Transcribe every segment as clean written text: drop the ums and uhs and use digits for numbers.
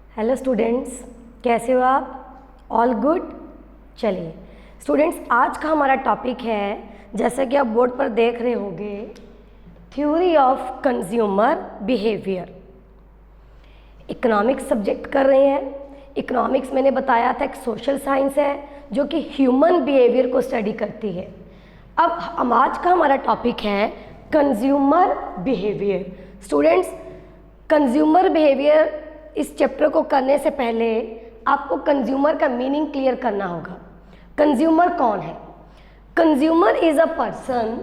Hello students, कैसे हो आप? All good. चलिए स्टूडेंट्स, आज का हमारा टॉपिक है, जैसे कि आप बोर्ड पर देख रहे होंगे, theory of consumer behaviour. Economics subject कर रहे हैं। इकोनॉमिक्स मैंने बताया था एक सोशल साइंस है जो कि ह्यूमन बिहेवियर को स्टडी करती है। अब आज का हमारा टॉपिक है consumer behaviour. Students, consumer behaviour इस चैप्टर को करने से पहले आपको कंज्यूमर का मीनिंग क्लियर करना होगा। कंज्यूमर कौन है? Consumer is a person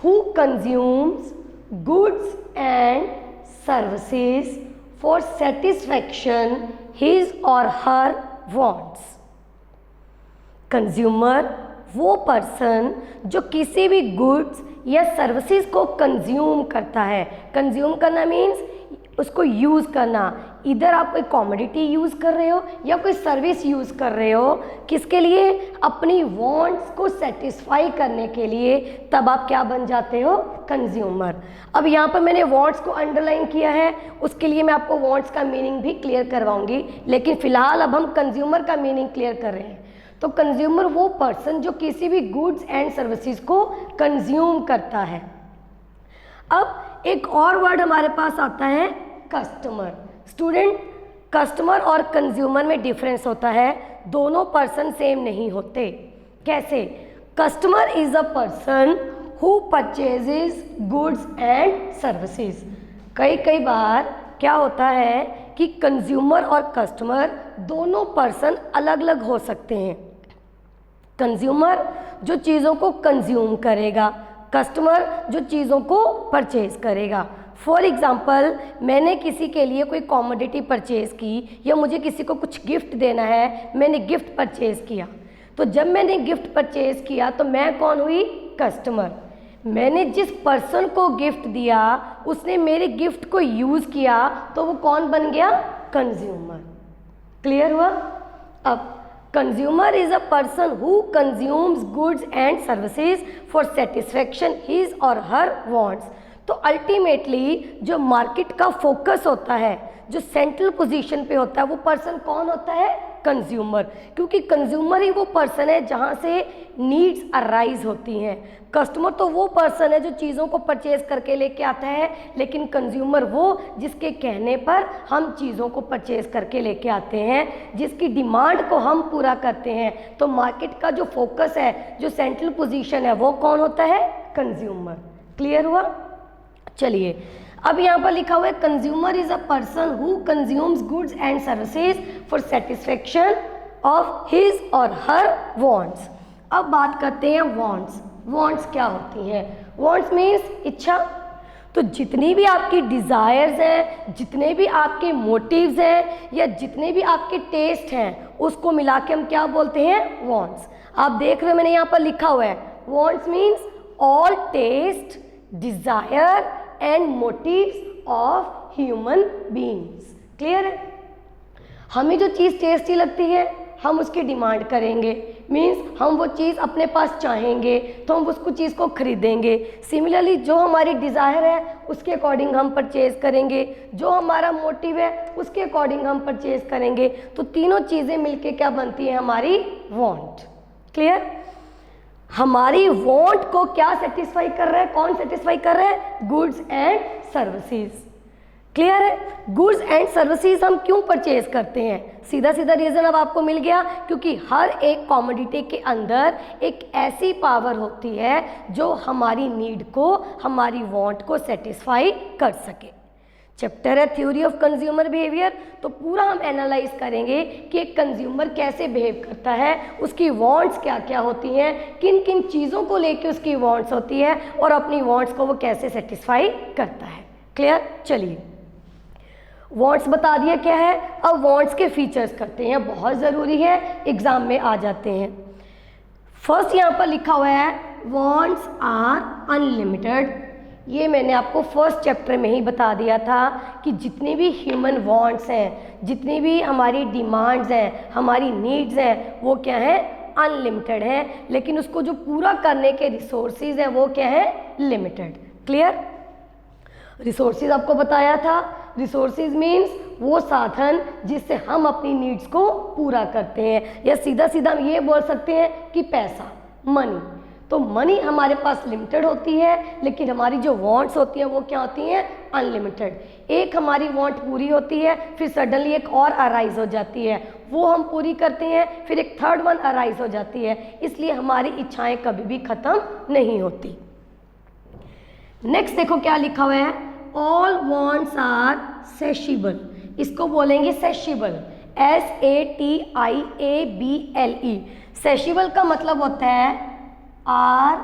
who consumes goods and services for satisfaction his और हर वांट्स। कंज्यूमर वो पर्सन जो किसी भी गुड्स या सर्विसेज को कंज्यूम करता है। कंज्यूम करना मीन्स उसको यूज़ करना। इधर आप कोई कॉमोडिटी यूज़ कर रहे हो या कोई सर्विस यूज़ कर रहे हो, किसके लिए? अपनी वांट्स को सेटिस्फाई करने के लिए, तब आप क्या बन जाते हो? कंज्यूमर। अब यहाँ पर मैंने वांट्स को अंडरलाइन किया है, उसके लिए मैं आपको वांट्स का मीनिंग भी क्लियर करवाऊंगी, लेकिन फिलहाल अब हम कंज्यूमर का मीनिंग क्लियर कर रहे हैं। तो कंज्यूमर वो पर्सन जो किसी भी गुड्स एंड सर्विसेज को कंज्यूम करता है। अब एक और वर्ड हमारे पास आता है कस्टमर। स्टूडेंट, कस्टमर और कंज्यूमर में डिफरेंस होता है, दोनों पर्सन सेम नहीं होते। कैसे? Customer is a person who purchases goods and services. कई बार क्या होता है कि कंज्यूमर और कस्टमर दोनों पर्सन अलग अलग हो सकते हैं। कंज्यूमर जो चीज़ों को कंज्यूम करेगा, कस्टमर जो चीज़ों को परचेज करेगा। फॉर एग्ज़ाम्पल, मैंने किसी के लिए कोई कॉमोडिटी परचेज़ की या मुझे किसी को कुछ गिफ्ट देना है, मैंने गिफ्ट परचेज़ किया। तो जब मैंने गिफ्ट परचेज़ किया तो मैं कौन हुई? कस्टमर। मैंने जिस पर्सन को गिफ्ट दिया उसने मेरे गिफ्ट को यूज़ किया, तो वो कौन बन गया? कंज्यूमर। क्लियर हुआ? अब consumer is a person who consumes goods and services for satisfaction his और हर वांट्स। तो अल्टीमेटली जो मार्केट का फोकस होता है, जो सेंट्रल पोजीशन पे होता है, वो पर्सन कौन होता है? कंज्यूमर। क्योंकि कंज्यूमर ही वो पर्सन है जहाँ से नीड्स अराइज होती हैं। कस्टमर तो वो पर्सन है जो चीज़ों को परचेज करके लेके आता है, लेकिन कंज्यूमर वो जिसके कहने पर हम चीज़ों को परचेज करके लेके आते हैं, जिसकी डिमांड को हम पूरा करते हैं। तो मार्केट का जो फोकस है, जो सेंट्रल पोजीशन है, वो कौन होता है? कंज्यूमर। क्लियर हुआ? चलिए, अब यहाँ पर लिखा हुआ है consumer is a person who consumes goods and services for satisfaction of his और हर वांट्स। अब बात करते हैं वांट्स। वांट्स क्या होती हैं? वांट्स मीन्स इच्छा। तो जितनी भी आपकी डिज़ायर्स हैं, जितने भी आपके मोटिव्स हैं, या जितने भी आपके टेस्ट हैं, उसको मिला के हम क्या बोलते हैं? वांट्स। आप देख रहे हो मैंने यहाँ पर लिखा हुआ है wants means all taste, desire and motives of human beings. Clear है? हमें जो चीज़ टेस्टी लगती है हम उसकी डिमांड करेंगे, मीन्स हम वो चीज़ अपने पास चाहेंगे तो हम उसको चीज़ को खरीदेंगे। सिमिलरली जो हमारी डिज़ायर है उसके अकॉर्डिंग हम परचेज़ करेंगे, जो हमारा मोटिव है उसके अकॉर्डिंग हम परचेज़ करेंगे। तो तीनों चीज़ें मिलके क्या बनती है? हमारी वांट। क्लियर? हमारी वांट को क्या सेटिस्फाई कर रहा है? कौन सेटिस्फाई कर रहा है? Goods and services. क्लियर है? गुड्स एंड सर्विसेज हम क्यों परचेज करते हैं? सीधा सीधा रीज़न अब आपको मिल गया, क्योंकि हर एक कॉमोडिटी के अंदर एक ऐसी पावर होती है जो हमारी नीड को, हमारी वांट को सेटिस्फाई कर सके। चैप्टर है थ्योरी ऑफ कंज्यूमर बिहेवियर, तो पूरा हम एनालाइज करेंगे कि एक कंज्यूमर कैसे बिहेव करता है, उसकी वांट्स क्या क्या होती हैं, किन किन चीज़ों को लेके उसकी वांट्स होती है, और अपनी वांट्स को वो कैसे सेटिस्फाई करता है। क्लियर? चलिए, वांट्स बता दिया क्या है। अब वांट्स के फीचर्स करते हैं, बहुत ज़रूरी है, एग्ज़ाम में आ जाते हैं। फर्स्ट यहाँ पर लिखा हुआ है वांट्स आर अनलिमिटेड। ये मैंने आपको फर्स्ट चैप्टर में ही बता दिया था कि जितनी भी ह्यूमन वांट्स हैं, जितनी भी हमारी डिमांड्स हैं, हमारी नीड्स हैं, वो क्या है? अनलिमिटेड है, लेकिन उसको जो पूरा करने के रिसोर्सेज हैं वो क्या है? लिमिटेड। क्लियर? रिसोर्सेज आपको बताया था, रिसोर्सेज मीन्स वो साधन जिससे हम अपनी नीड्स को पूरा करते हैं, या सीधा सीधा हम ये बोल सकते हैं कि पैसा, मनी। तो मनी हमारे पास लिमिटेड होती है, लेकिन हमारी जो वांट्स होती हैं वो क्या होती हैं, अनलिमिटेड। एक हमारी वांट पूरी होती है, फिर सडनली एक और अराइज हो जाती है, वो हम पूरी करते हैं, फिर एक थर्ड वन अराइज हो जाती है। इसलिए हमारी इच्छाएं कभी भी खत्म नहीं होती। नेक्स्ट देखो क्या लिखा हुआ है, ऑल वांट्स आर सेशिबल। इसको बोलेंगे सेशिबल, SATIABLE। सेशिबल का मतलब होता है are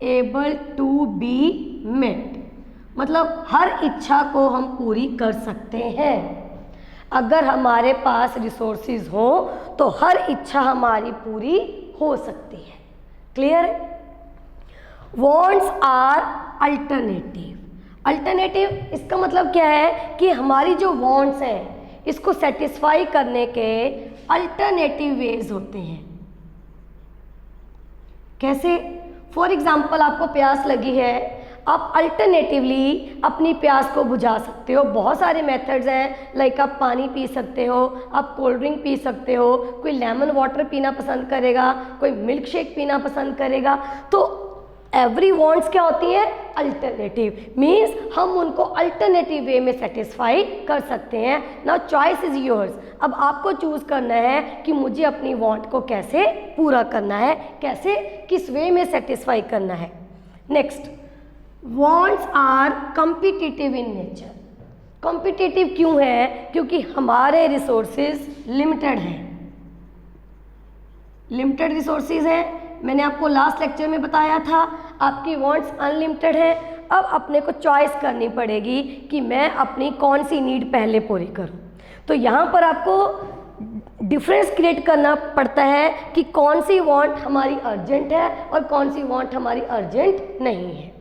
able to be met, मतलब हर इच्छा को हम पूरी कर सकते हैं। अगर हमारे पास रिसोर्सेज हो तो हर इच्छा हमारी पूरी हो सकती है। क्लियर है? Wants are alternative. अल्टरनेटिव इसका मतलब क्या है कि हमारी जो वांट्स हैं इसको सेटिस्फाई करने के अल्टरनेटिव वेज होते हैं। कैसे? फॉर एग्जाम्पल, आपको प्यास लगी है, आप अल्टरनेटिवली अपनी प्यास को बुझा सकते हो। बहुत सारे मेथड्स हैं, लाइक आप पानी पी सकते हो, आप कोल्ड ड्रिंक पी सकते हो, कोई लेमन वाटर पीना पसंद करेगा, कोई मिल्क शेक पीना पसंद करेगा। तो एवरी वांट्स क्या होती है, अल्टरनेटिव, मीन्स हम उनको अल्टरनेटिव वे में सेटिस्फाई कर सकते हैं। Now choice is yours. अब आपको चूज करना है कि मुझे अपनी वांट को कैसे पूरा करना है, कैसे, किस वे में सेटिस्फाई करना है। Next, wants are competitive in nature. Competitive क्यों है? क्योंकि हमारे रिसोर्सेज लिमिटेड हैं, लिमिटेड रिसोर्सेज हैं। मैंने आपको लास्ट लेक्चर में बताया था आपकी वांट्स अनलिमिटेड है। अब अपने को चॉइस करनी पड़ेगी कि मैं अपनी कौन सी नीड पहले पूरी करूं। तो यहाँ पर आपको डिफरेंस क्रिएट करना पड़ता है कि कौन सी वांट हमारी अर्जेंट है और कौन सी वांट हमारी अर्जेंट नहीं है।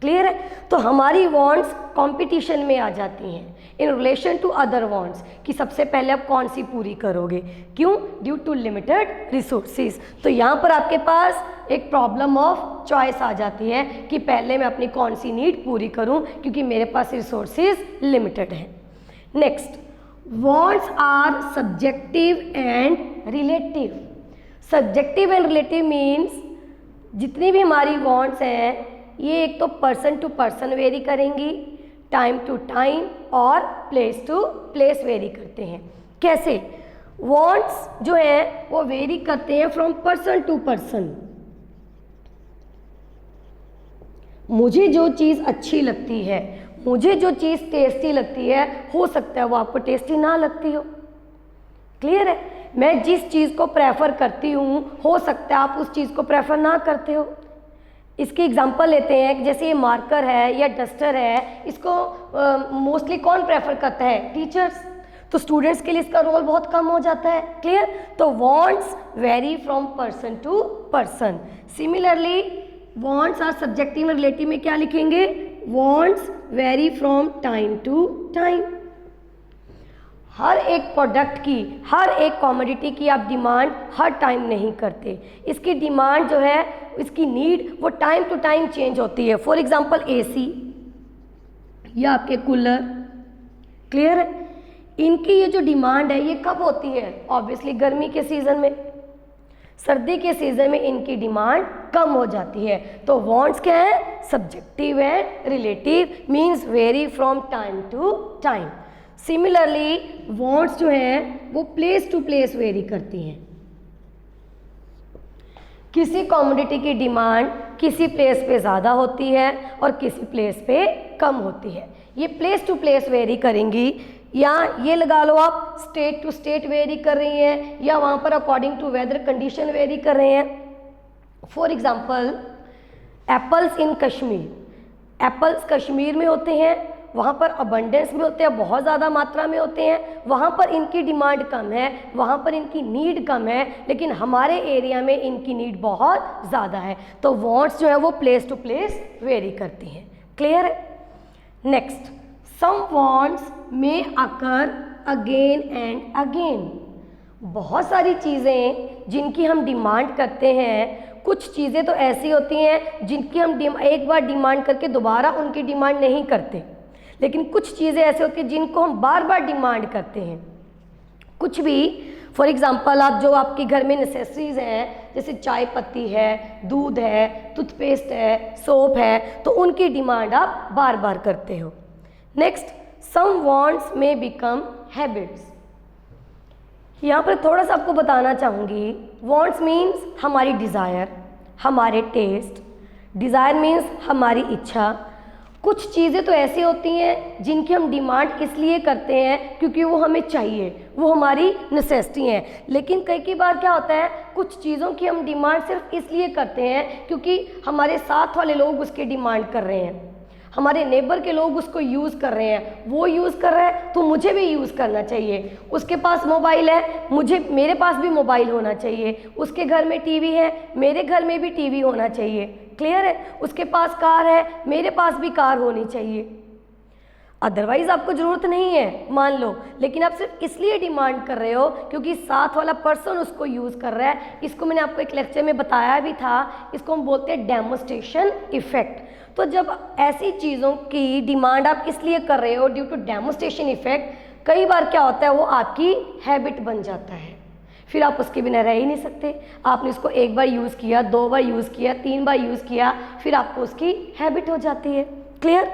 क्लियर है? तो हमारी वांट्स कंपटीशन में आ जाती हैं in relation to other wants, कि सबसे पहले आप कौन सी पूरी करोगे। क्यों? Due to limited resources. तो यहाँ पर आपके पास एक प्रॉब्लम ऑफ चॉइस आ जाती है कि पहले मैं अपनी कौन सी नीड पूरी करूँ, क्योंकि मेरे पास रिसोर्सेज लिमिटेड हैं। Next, wants are subjective and relative. Subjective and relative means जितनी भी हमारी वांट्स हैं ये एक तो पर्सन टू पर्सन वेरी करेंगी, टाइम टू टाइम और प्लेस टू प्लेस वेरी करते हैं। कैसे? वांट्स जो है वो वेरी करते हैं फ्रॉम पर्सन टू पर्सन। मुझे जो चीज़ अच्छी लगती है, मुझे जो चीज़ टेस्टी लगती है, हो सकता है वो आपको टेस्टी ना लगती हो। क्लियर है? मैं जिस चीज़ को प्रेफर करती हूँ हो सकता है आप उस चीज़ को प्रेफर ना करते हो। इसकी एग्जांपल लेते हैं, जैसे ये मार्कर है या डस्टर है, इसको मोस्टली कौन प्रेफर करता है? टीचर्स। तो स्टूडेंट्स के लिए इसका रोल बहुत कम हो जाता है। क्लियर? तो wants vary from person to person. Similarly wants are subjective and relative में क्या लिखेंगे? Wants vary from time to time. हर एक प्रोडक्ट की, हर एक कमोडिटी की आप डिमांड हर टाइम नहीं करते। इसकी डिमांड जो है, इसकी नीड वो टाइम टू टाइम चेंज होती है। फॉर एग्जांपल एसी या आपके कूलर। क्लियर है? इनकी ये जो डिमांड है ये कब होती है? ऑब्वियसली गर्मी के सीज़न में। सर्दी के सीज़न में इनकी डिमांड कम हो जाती है। तो वांट्स क्या है? Subjective and relative, means vary from time to time. Similarly wants जो हैं वो प्लेस टू प्लेस वेरी करती हैं। किसी कमोडिटी की डिमांड किसी प्लेस पे ज़्यादा होती है और किसी प्लेस पे कम होती है। ये प्लेस टू प्लेस वेरी करेंगी, या ये लगा लो आप स्टेट टू स्टेट वेरी कर रही हैं, या वहाँ पर according to weather condition vary कर रहे हैं। For example apples in Kashmir. Apples Kashmir में होते हैं, वहाँ पर अबंडेंस में होते हैं, बहुत ज़्यादा मात्रा में होते हैं। वहाँ पर इनकी डिमांड कम है, वहाँ पर इनकी नीड कम है, लेकिन हमारे एरिया में इनकी नीड बहुत ज़्यादा है। तो वांट्स जो है वो प्लेस टू प्लेस वेरी करती हैं। क्लियर है? Next, some wants may occur again and again. बहुत सारी चीज़ें जिनकी हम डिमांड करते हैं, कुछ चीज़ें तो ऐसी होती हैं जिनकी हम एक बार डिमांड करके दोबारा उनकी डिमांड नहीं करते, लेकिन कुछ चीज़ें ऐसे होती हैं जिनको हम बार बार डिमांड करते हैं। कुछ भी, फॉर एग्जांपल आप जो आपके घर में नेसेसरीज हैं, जैसे चाय पत्ती है, दूध है, टूथपेस्ट है, सोप है, तो उनकी डिमांड आप बार बार करते हो। नेक्स्ट, सम वांट्स में बिकम हैबिट्स। यहाँ पर थोड़ा सा आपको बताना चाहूँगी, वांट्स मीन्स हमारी डिज़ायर, हमारे टेस्ट, डिज़ायर मीन्स हमारी इच्छा। कुछ चीज़ें तो ऐसी होती हैं जिनकी हम डिमांड इसलिए करते हैं क्योंकि वो हमें चाहिए, वो हमारी नेसेसिटी है। लेकिन कई बार क्या होता है, कुछ चीज़ों की हम डिमांड सिर्फ इसलिए करते हैं क्योंकि हमारे साथ वाले लोग उसकी डिमांड कर रहे हैं, हमारे नेबर के लोग उसको यूज़ कर रहे हैं, वो यूज़ कर रहा है तो मुझे भी यूज़ करना चाहिए। उसके पास मोबाइल है, मेरे पास भी मोबाइल होना चाहिए। उसके घर में टीवी है, मेरे घर में भी टीवी होना चाहिए। क्लियर है? उसके पास कार है, मेरे पास भी कार होनी चाहिए। अदरवाइज़ आपको ज़रूरत नहीं है मान लो, लेकिन आप सिर्फ इसलिए डिमांड कर रहे हो क्योंकि साथ वाला पर्सन उसको यूज़ कर रहा है। इसको मैंने आपको एक लेक्चर में बताया भी था, इसको हम बोलते हैं डेमोन्स्ट्रेशन इफेक्ट। तो जब ऐसी चीज़ों की डिमांड आप इसलिए कर रहे हो ड्यू टू डेमोन्स्ट्रेशन इफेक्ट, कई बार क्या होता है वो आपकी हैबिट बन जाता है, फिर आप उसके बिना रह ही नहीं सकते। आपने इसको एक बार यूज़ किया, 2 बार यूज़ किया, 3 बार यूज़ किया, फिर आपको उसकी हैबिट हो जाती है। Clear?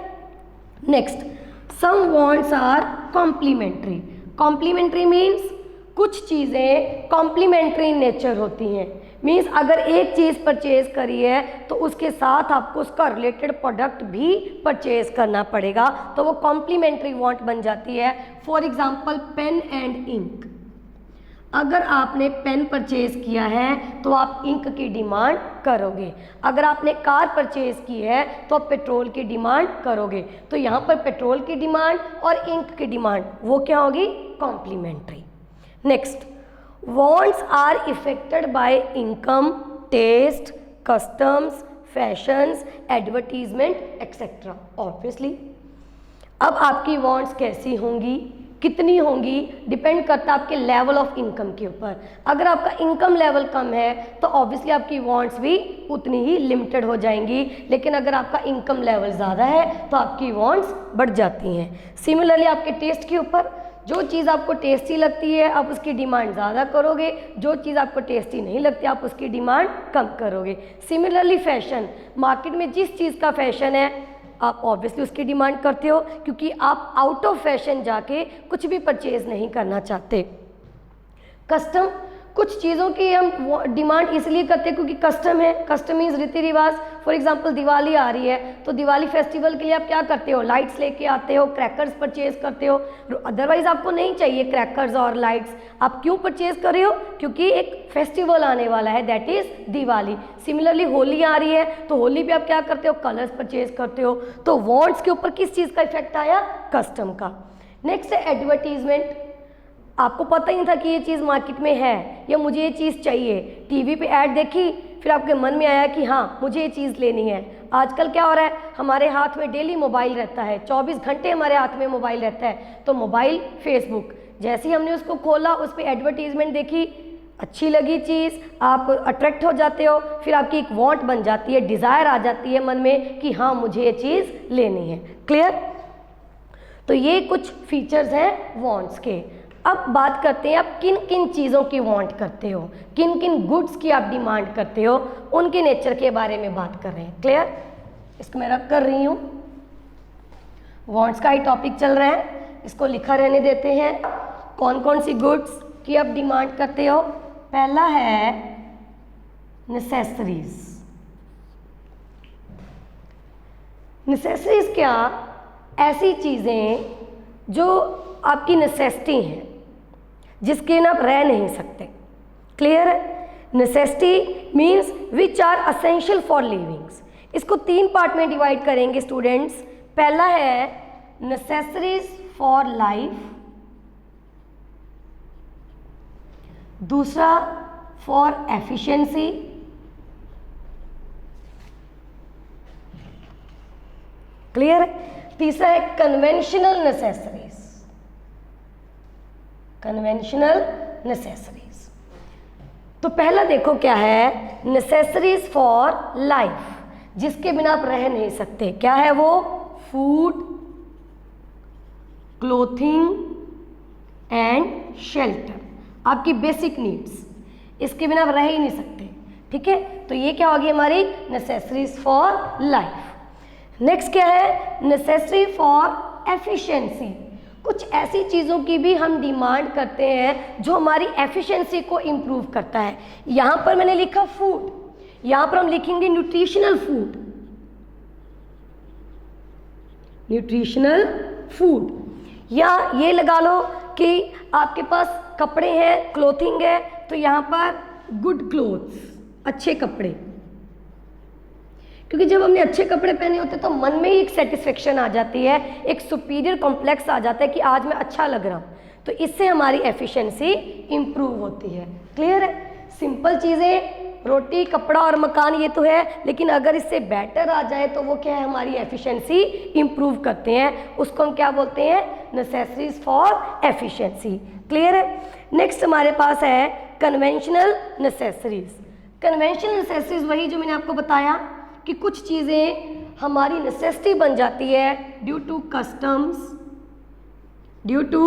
Next, some wants are complementary. Complementary means कुछ चीज़ें कॉम्प्लीमेंट्री नेचर होती हैं। मीन्स अगर एक चीज़ परचेज करी है तो उसके साथ आपको उसका रिलेटेड प्रोडक्ट भी परचेज करना पड़ेगा, तो वो कॉम्प्लीमेंट्री वांट बन जाती है। For example pen and ink. अगर आपने पेन परचेज किया है तो आप इंक की डिमांड करोगे, अगर आपने कार परचेज की है तो आप पेट्रोल की डिमांड करोगे। तो यहाँ पर पेट्रोल की डिमांड और इंक की डिमांड वो क्या होगी? Complementary. Next, wants are affected by income, taste, customs, fashions, advertisement etcetera. Obviously अब आपकी वांट्स कैसी होंगी, कितनी होंगी, डिपेंड करता है आपके लेवल ऑफ इनकम के ऊपर। अगर आपका इनकम लेवल कम है तो ऑब्वियसली आपकी वांट्स भी उतनी ही लिमिटेड हो जाएंगी, लेकिन अगर आपका इनकम लेवल ज़्यादा है तो आपकी वांट्स बढ़ जाती हैं। सिमिलरली आपके टेस्ट के ऊपर, जो चीज़ आपको टेस्टी लगती है आप उसकी डिमांड ज़्यादा करोगे, जो चीज़ आपको टेस्टी नहीं लगती आप उसकी डिमांड कम करोगे। सिमिलरली फैशन, मार्केट में जिस चीज़ का फैशन है आप ऑब्वियसली उसकी डिमांड करते हो क्योंकि आप आउट ऑफ फैशन जाके कुछ भी परचेज नहीं करना चाहते। कस्टम, कुछ चीज़ों की हम डिमांड इसलिए करते हैं क्योंकि कस्टम है। कस्टम मीन्स रीति रिवाज। फॉर एग्जांपल दिवाली आ रही है तो दिवाली फेस्टिवल के लिए आप क्या करते हो? लाइट्स लेके आते हो, क्रैकर्स परचेज करते हो। अदरवाइज आपको नहीं चाहिए क्रैकर्स और लाइट्स। आप क्यों परचेज कर रहे हो? क्योंकि एक फेस्टिवल आने वाला है, that is Diwali. Similarly Holi आ रही है तो होली पे आप क्या करते हो? कलर्स परचेज करते हो। तो वांट्स के ऊपर किस चीज़ का इफेक्ट आया? कस्टम का। नेक्स्ट है एडवर्टीजमेंट। आपको पता ही नहीं था कि ये चीज़ मार्केट में है या मुझे ये चीज़ चाहिए, टीवी पे ऐड देखी, फिर आपके मन में आया कि हाँ मुझे ये चीज़ लेनी है। आजकल क्या हो रहा है, हमारे हाथ में डेली मोबाइल रहता है, 24 घंटे हमारे हाथ में मोबाइल रहता है। तो मोबाइल, फेसबुक, जैसे ही हमने उसको खोला उस पर एडवर्टीजमेंट देखी, अच्छी लगी चीज़, आप अट्रैक्ट हो जाते हो, फिर आपकी एक वांट बन जाती है, डिज़ायर आ जाती है मन में कि हाँ मुझे ये चीज़ लेनी है। क्लियर? तो ये कुछ फीचर्स हैं वांट्स के। अब बात करते हैं आप किन किन चीज़ों की वांट करते हो, किन किन गुड्स की आप डिमांड करते हो, उनके नेचर के बारे में बात कर रहे हैं। क्लियर? इसको मैं रख कर रही हूँ, वांट्स का ही टॉपिक चल रहा है, इसको लिखा रहने देते हैं। कौन कौन सी गुड्स की आप डिमांड करते हो? पहला है नेसेसरीज। नेसेसरीज क्या? ऐसी चीज़ें जो आपकी नेसेसिटी हैं, जिसके बिना आप रह नहीं सकते। क्लियर है? Necessity means which are essential for livings. इसको 3 पार्ट में डिवाइड करेंगे स्टूडेंट्स। पहला है नेसेसरीज फॉर लाइफ, दूसरा फॉर एफिशिएंसी, क्लियर है? तीसरा है कन्वेंशनल नेसेसरीज। Conventional necessaries. तो पहला देखो क्या है, नेसेसरीज फॉर लाइफ, जिसके बिना आप रह नहीं सकते। क्या है वो? फूड, क्लोथिंग एंड शेल्टर, आपकी बेसिक नीड्स, इसके बिना आप रह ही नहीं सकते, ठीक है। तो ये क्या होगी हमारी नेसेसरीज फॉर लाइफ। नेक्स्ट क्या है, नेसेसरी फॉर एफिशिएंसी। कुछ ऐसी चीज़ों की भी हम डिमांड करते हैं जो हमारी एफिशिएंसी को इम्प्रूव करता है। यहाँ पर मैंने लिखा फूड, यहाँ पर हम लिखेंगे न्यूट्रिशनल फूड, न्यूट्रिशनल फूड। या ये लगा लो कि आपके पास कपड़े हैं, क्लोथिंग है, तो यहाँ पर गुड क्लोथ्स, अच्छे कपड़े, क्योंकि जब हमने अच्छे कपड़े पहने होते तो मन में ही एक सेटिस्फेक्शन आ जाती है, एक सुपीरियर कॉम्प्लेक्स आ जाता है कि आज मैं अच्छा लग रहा हूँ, तो इससे हमारी एफिशिएंसी इम्प्रूव होती है। क्लियर है, सिंपल चीज़ें, रोटी कपड़ा और मकान ये तो है, लेकिन अगर इससे बेटर आ जाए तो वो क्या है, हमारी एफिशिएंसी इम्प्रूव करते हैं, उसको हम क्या बोलते हैं, नेसेसरीज फॉर एफिशिएंसी। क्लियर है। नेक्स्ट हमारे पास है कन्वेंशनल नेसेसरीज। कन्वेंशनल नेसेसरीज वही जो मैंने आपको बताया कि कुछ चीज़ें हमारी नेसेसिटी बन जाती है due to customs, due to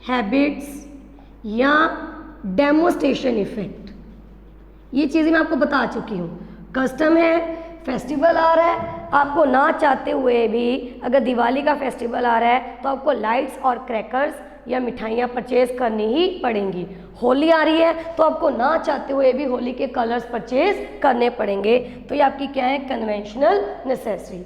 habits या डेमोस्ट्रेशन इफेक्ट। ये चीज़ें मैं आपको बता चुकी हूँ। कस्टम है, फेस्टिवल आ रहा है, आपको ना चाहते हुए भी अगर दिवाली का फेस्टिवल आ रहा है तो आपको लाइट्स और क्रैकर्स या मिठाइयाँ परचेज करनी ही पड़ेंगी। होली आ रही है तो आपको ना चाहते हुए भी होली के कलर्स परचेज करने पड़ेंगे। तो ये आपकी क्या है, कन्वेंशनल नेसेसरी।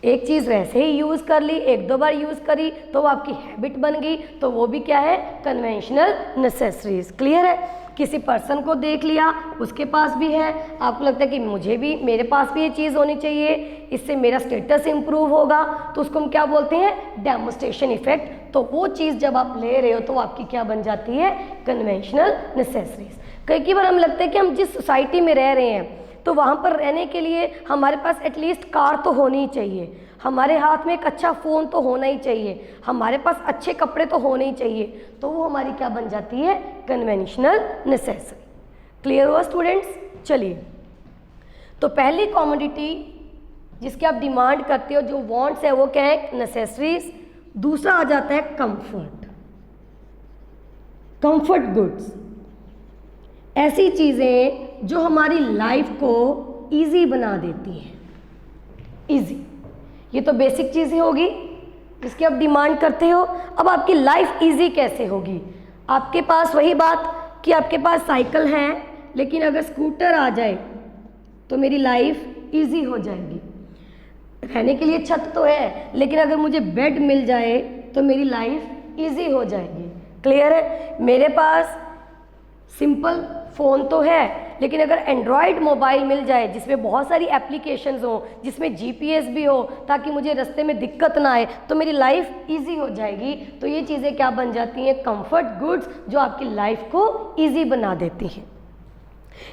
एक चीज़ वैसे ही यूज़ कर ली, एक दो बार यूज़ करी तो वो आपकी हैबिट बन गई, तो वो भी क्या है, कन्वेंशनल नेसेसरीज। क्लियर है। किसी पर्सन को देख लिया, उसके पास भी है, आपको लगता है कि मुझे भी, मेरे पास भी ये चीज़ होनी चाहिए, इससे मेरा स्टेटस इंप्रूव होगा, तो उसको हम क्या बोलते हैं, डेमोस्ट्रेशन इफेक्ट। तो वो चीज़ जब आप ले रहे हो तो आपकी क्या बन जाती है, कन्वेंशनल नेसेसरीज। कई बार हम लगता है कि हम जिस सोसाइटी में रह रहे हैं तो वहाँ पर रहने के लिए हमारे पास एटलीस्ट कार तो होनी ही चाहिए, हमारे हाथ में एक अच्छा फ़ोन तो होना ही चाहिए, हमारे पास अच्छे कपड़े तो होने ही चाहिए, तो वो हमारी क्या बन जाती है, कन्वेंशनल नेसेसरी। क्लियर हुआ स्टूडेंट्स। चलिए, तो पहली कमोडिटी जिसकी आप डिमांड करते हो, जो वांट्स है, वो क्या है, नेसेसरीज। दूसरा आ जाता है कंफर्ट, कंफर्ट गुड्स, ऐसी चीज़ें जो हमारी लाइफ को इजी बना देती हैं। इजी, ये तो बेसिक चीज़ें होगी जिसकी आप डिमांड करते हो। अब आपकी लाइफ इजी कैसे होगी, आपके पास वही बात कि आपके पास साइकिल है, लेकिन अगर स्कूटर आ जाए तो मेरी लाइफ इजी हो जाएगी। रहने के लिए छत तो है, लेकिन अगर मुझे बेड मिल जाए तो मेरी लाइफ इजी हो जाएगी। क्लियर है। मेरे पास सिंपल फ़ोन तो है, लेकिन अगर एंड्रॉयड मोबाइल मिल जाए जिसमें बहुत सारी एप्लीकेशंस हो, जिसमें जीपीएस भी हो, ताकि मुझे रास्ते में दिक्कत ना आए, तो मेरी लाइफ इजी हो जाएगी। तो ये चीज़ें क्या बन जाती हैं, कंफर्ट गुड्स, जो आपकी लाइफ को इजी बना देती हैं।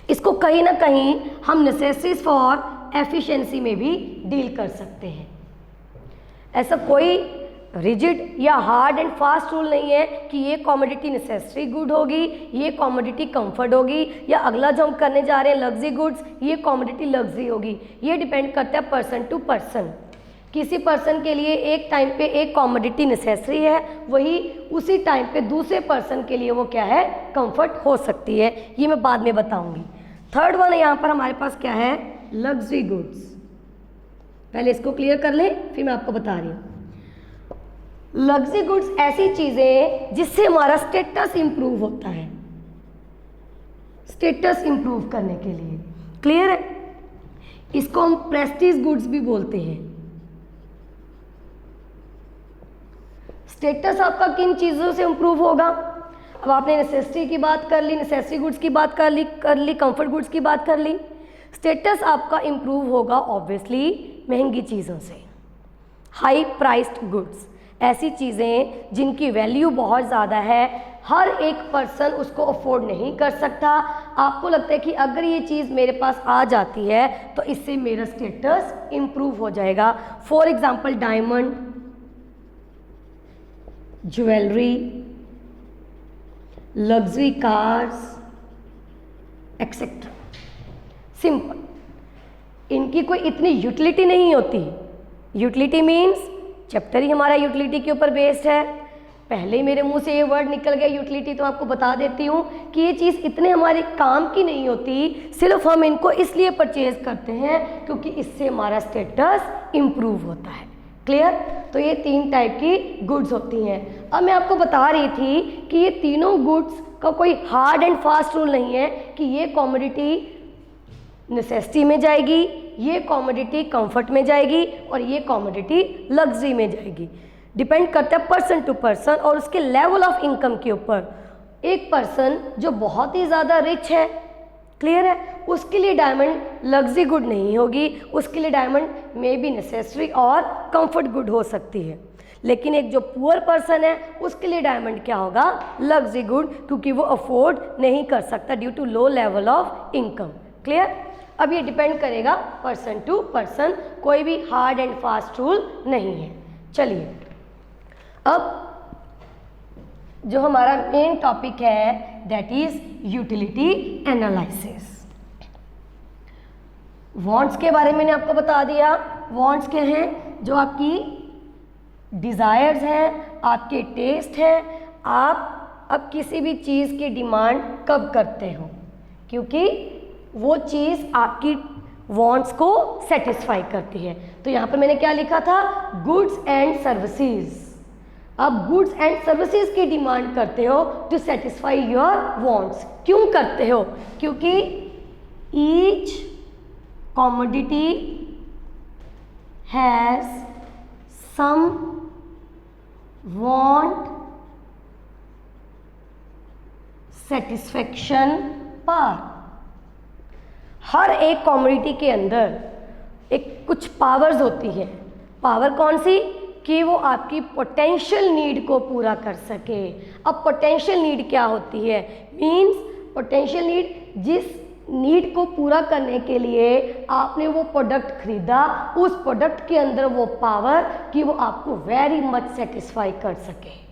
इसको कहीं ना कहीं हम नेसेसरीज फॉर एफिशिएंसी में भी डील कर सकते हैं। ऐसा कोई रिजिड या हार्ड एंड फास्ट रूल नहीं है कि ये कमोडिटी नेसेसरी गुड होगी, ये कमोडिटी कंफर्ट होगी, या अगला जो हम करने जा रहे हैं लग्जरी गुड्स, ये कमोडिटी लग्जरी होगी। ये डिपेंड करता है पर्सन टू पर्सन। किसी पर्सन के लिए एक टाइम पे एक कमोडिटी नेसेसरी है, वही उसी टाइम पे दूसरे पर्सन के लिए वो क्या है, कंफर्ट हो सकती है। ये मैं बाद में बताऊंगी। थर्ड वन यहाँ पर हमारे पास क्या है, लग्जरी गुड्स। पहले इसको क्लियर कर लें, फिर मैं आपको बता रही हूँ। लग्जरी गुड्स ऐसी चीज़ें जिससे हमारा स्टेटस इंप्रूव होता है, स्टेटस इंप्रूव करने के लिए। क्लियर है। इसको हम प्रेस्टीज गुड्स भी बोलते हैं। स्टेटस आपका किन चीज़ों से इंप्रूव होगा, अब आपने नेसेसिटी की बात कर ली, नेसेसरी गुड्स की बात कर ली, कंफर्ट गुड्स की बात कर ली। स्टेटस आपका इंप्रूव होगा ऑब्वियसली महंगी चीज़ों से, हाई प्राइस्ड गुड्स, ऐसी चीज़ें जिनकी वैल्यू बहुत ज़्यादा है, हर एक पर्सन उसको अफोर्ड नहीं कर सकता। आपको लगता है कि अगर ये चीज़ मेरे पास आ जाती है तो इससे मेरा स्टेटस इम्प्रूव हो जाएगा। For example diamond, jewellery, luxury cars etcetera. Simple, इनकी कोई इतनी यूटिलिटी नहीं होती। यूटिलिटी मीन्स चैप्टर ही हमारा यूटिलिटी के ऊपर बेस्ड है। पहले ही मेरे मुंह से ये वर्ड निकल गया यूटिलिटी, तो आपको बता देती हूँ कि ये चीज़ इतने हमारे काम की नहीं होती, सिर्फ हम इनको इसलिए परचेज करते हैं क्योंकि इससे हमारा स्टेटस इम्प्रूव होता है। क्लियर? तो ये 3 टाइप की गुड्स होती हैं। अब मैं आपको बता रही थी कि ये तीनों गुड्स का कोई हार्ड एंड फास्ट रूल नहीं है कि ये कमोडिटी नेसेसिटी में जाएगी, ये कमोडिटी कंफर्ट में जाएगी और ये कमोडिटी लग्जरी में जाएगी। डिपेंड करता है पर्सन टू पर्सन और उसके लेवल ऑफ इनकम के ऊपर। एक पर्सन जो बहुत ही ज़्यादा रिच है, क्लियर है, उसके लिए डायमंड लग्जरी गुड नहीं होगी, उसके लिए डायमंड में बी नेसेसरी और कंफर्ट गुड हो सकती है। लेकिन एक जो पुअर पर्सन है उसके लिए डायमंड क्या होगा? लग्जरी गुड, क्योंकि वो अफोर्ड नहीं कर सकता due to low level of income. Clear? अब ये डिपेंड करेगा पर्सन टू पर्सन, कोई भी हार्ड एंड फास्ट रूल नहीं है। चलिए, अब जो हमारा मेन टॉपिक है that is utility analysis. Wants के बारे में मैंने आपको बता दिया। वांट्स क्या हैं? जो आपकी डिज़ायर्स हैं, आपके टेस्ट हैं, आप अब किसी भी चीज़ की डिमांड कब करते हो, क्योंकि वो चीज़ आपकी वांट्स को सेटिस्फाई करती है। तो यहाँ पर मैंने क्या लिखा था? Goods and services. अब गुड्स एंड सर्विसेज की डिमांड करते हो टू सेटिस्फाई योर वांट्स। क्यों करते हो? क्योंकि each commodity has some want satisfaction power. हर एक कमोडिटी के अंदर एक कुछ पावर्स होती है। पावर कौन सी? कि वो आपकी पोटेंशियल नीड को पूरा कर सके। अब पोटेंशियल नीड क्या होती है? मींस पोटेंशियल नीड, जिस नीड को पूरा करने के लिए आपने वो प्रोडक्ट खरीदा, उस प्रोडक्ट के अंदर वो पावर कि वो आपको वेरी मच सेटिस्फाई कर सके।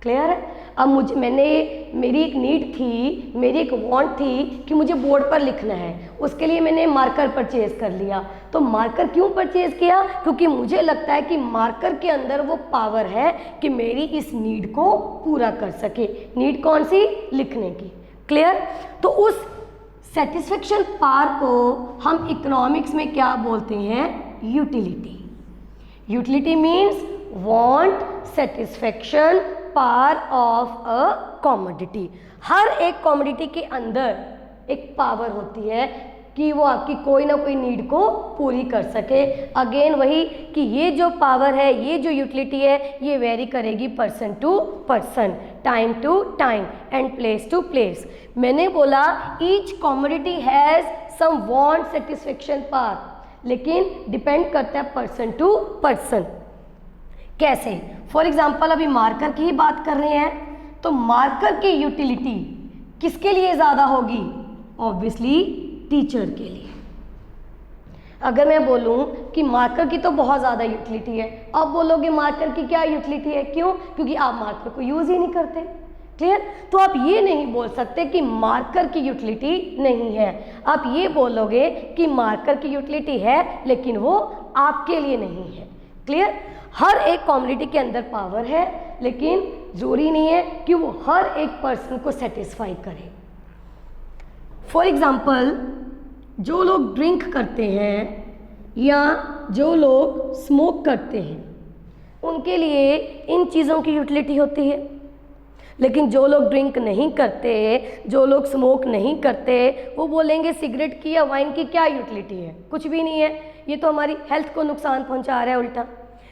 क्लियर है? अब मेरी एक नीड थी, मेरी एक वांट थी कि मुझे बोर्ड पर लिखना है, उसके लिए मैंने मार्कर परचेज कर लिया। तो मार्कर क्यों परचेज किया? क्योंकि मुझे लगता है कि मार्कर के अंदर वो पावर है कि मेरी इस नीड को पूरा कर सके। नीड कौन सी? लिखने की। क्लियर? तो उस सेटिस्फेक्शन पावर को हम इकोनॉमिक्स में क्या बोलते हैं? Utility. Utility means want satisfaction power of a commodity. हर एक कमोडिटी के अंदर एक पावर होती है कि वो आपकी कोई ना कोई नीड को पूरी कर सके। अगेन वही कि ये जो पावर है, ये जो यूटिलिटी है, ये वेरी करेगी person to person, time to time and place to place. मैंने बोला each commodity has some want satisfaction power, लेकिन डिपेंड करता है पर्सन टू पर्सन। कैसे? फॉर एग्जाम्पल अभी मार्कर की ही बात कर रहे हैं, तो मार्कर की यूटिलिटी किसके लिए ज़्यादा होगी? ऑब्वियसली टीचर के लिए। अगर मैं बोलूं कि मार्कर की तो बहुत ज़्यादा यूटिलिटी है, आप बोलोगे मार्कर की क्या यूटिलिटी है? क्यों? क्योंकि आप मार्कर को यूज़ ही नहीं करते। क्लियर? तो आप ये नहीं बोल सकते कि मार्कर की यूटिलिटी नहीं है। आप ये बोलोगे कि मार्कर की यूटिलिटी है लेकिन वो आपके लिए नहीं है। क्लियर? हर एक कम्युनिटी के अंदर पावर है, लेकिन जरूरी नहीं है कि वो हर एक पर्सन को सेटिस्फाई करे। फॉर एग्जाम्पल, जो लोग ड्रिंक करते हैं या जो लोग स्मोक करते हैं, उनके लिए इन चीज़ों की यूटिलिटी होती है। लेकिन जो लोग ड्रिंक नहीं करते, जो लोग स्मोक नहीं करते, वो बोलेंगे सिगरेट की या वाइन की क्या यूटिलिटी है? कुछ भी नहीं है, ये तो हमारी हेल्थ को नुकसान पहुंचा रहा है उल्टा।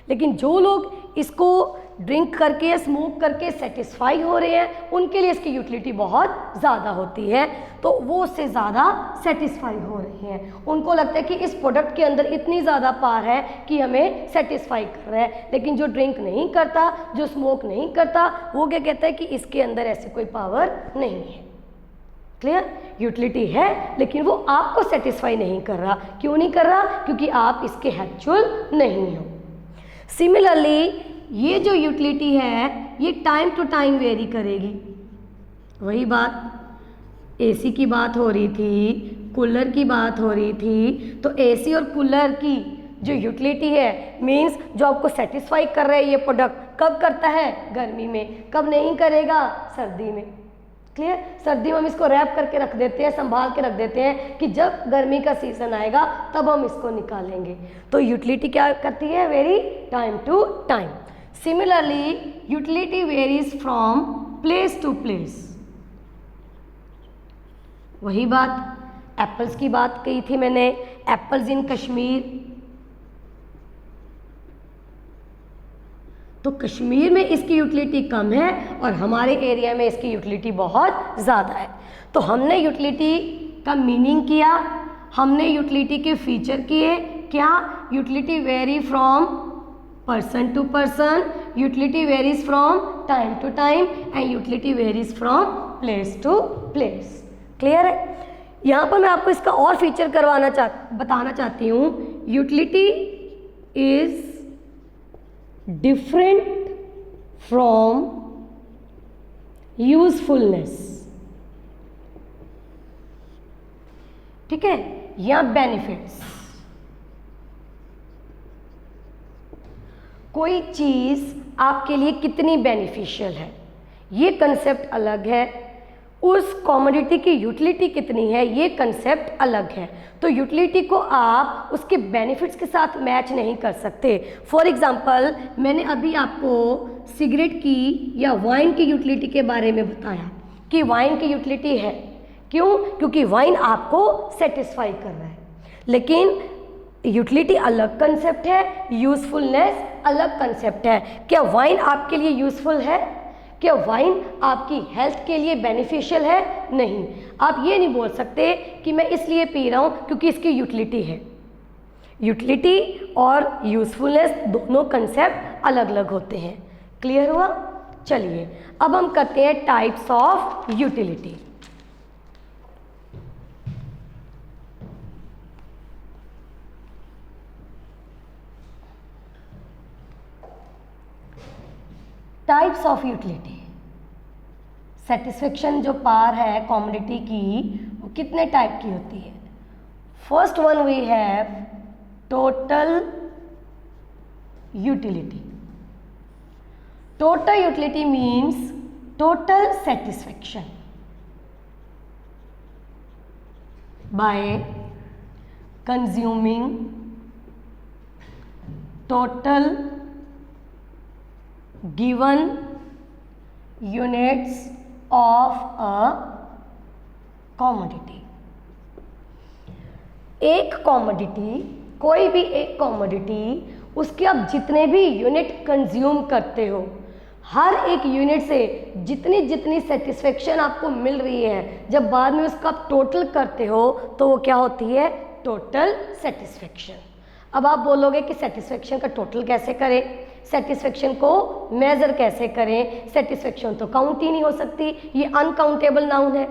लेकिन जो लोग इसको ड्रिंक करके या स्मोक करके सेटिस्फाई हो रहे हैं, उनके लिए इसकी यूटिलिटी बहुत ज़्यादा होती है, तो वो उससे ज़्यादा सेटिस्फाई हो रहे हैं। उनको लगता है कि इस प्रोडक्ट के अंदर इतनी ज़्यादा पावर है कि हमें सेटिस्फाई कर रहा है। लेकिन जो ड्रिंक नहीं करता, जो स्मोक नहीं करता, वो क्या कहता है कि इसके अंदर ऐसी कोई पावर नहीं है। क्लियर? यूटिलिटी है लेकिन वो आपको सेटिस्फाई नहीं कर रहा। क्यों नहीं कर रहा? क्योंकि आप इसके हैबिचुअल नहीं हो। सिमिलरली ये जो यूटिलिटी है ये टाइम टू टाइम वेरी करेगी। वही बात, एसी की बात हो रही थी, कूलर की बात हो रही थी, तो एसी और कूलर की जो यूटिलिटी है मीन्स जो आपको सेटिस्फाई कर रहा है ये प्रोडक्ट, कब करता है? गर्मी में। कब नहीं करेगा? सर्दी में। क्लियर? सर्दी में हम इसको रैप करके रख देते हैं, संभाल के रख देते हैं कि जब गर्मी का सीजन आएगा तब हम इसको निकालेंगे। तो यूटिलिटी क्या करती है? Vary time to time. Similarly utility varies from place to place. वही बात, एप्पल्स की बात कही थी मैंने, एप्पल्स इन कश्मीर। तो कश्मीर में इसकी यूटिलिटी कम है और हमारे एरिया में इसकी यूटिलिटी बहुत ज़्यादा है। तो हमने यूटिलिटी का मीनिंग किया, हमने यूटिलिटी के फीचर किए। क्या? Utility vary from person to person, utility varies from time to time and utility varies from place to place. Clear है? यहाँ पर मैं आपको इसका और फीचर बताना चाहती हूँ। Utility is different from usefulness. ठीक है? या बेनिफिट्स। कोई चीज आपके लिए कितनी बेनिफिशियल है ये कंसेप्ट अलग है, उस कॉमोडिटी की यूटिलिटी कितनी है ये कंसेप्ट अलग है। तो यूटिलिटी को आप उसके बेनिफिट्स के साथ मैच नहीं कर सकते। फॉर एग्जांपल, मैंने अभी आपको सिगरेट की या वाइन की यूटिलिटी के बारे में बताया कि वाइन की यूटिलिटी है। क्यों? क्योंकि वाइन आपको सेटिस्फाई कर रहा है। लेकिन यूटिलिटी अलग कंसेप्ट है, यूजफुलनेस अलग कंसेप्ट है। क्या वाइन आपके लिए यूजफुल है? क्या वाइन आपकी हेल्थ के लिए बेनिफिशियल है? नहीं। आप ये नहीं बोल सकते कि मैं इसलिए पी रहा हूँ क्योंकि इसकी यूटिलिटी है। यूटिलिटी और यूजफुलनेस दोनों कंसेप्ट अलग अलग होते हैं। क्लियर हुआ? चलिए अब हम करते हैं types of utility. Types of utility. Satisfaction जो पार है कॉमोडिटी की वो कितने टाइप की होती है? First one we have total utility. Total utility means total satisfaction by consuming total given units of a commodity। एक कॉमोडिटी, कोई भी एक कॉमोडिटी, उसके आप जितने भी यूनिट कंज्यूम करते हो, हर एक यूनिट से जितनी जितनी सेटिस्फेक्शन आपको मिल रही है, जब बाद में उसका आप टोटल करते हो तो वो क्या होती है? Total satisfaction. अब आप बोलोगे कि सेटिस्फेक्शन का टोटल कैसे करें, सेटिस्फेक्शन को मेजर कैसे करें? सेटिस्फेक्शन तो काउंट ही नहीं हो सकती, ये अनकाउंटेबल नाउन है।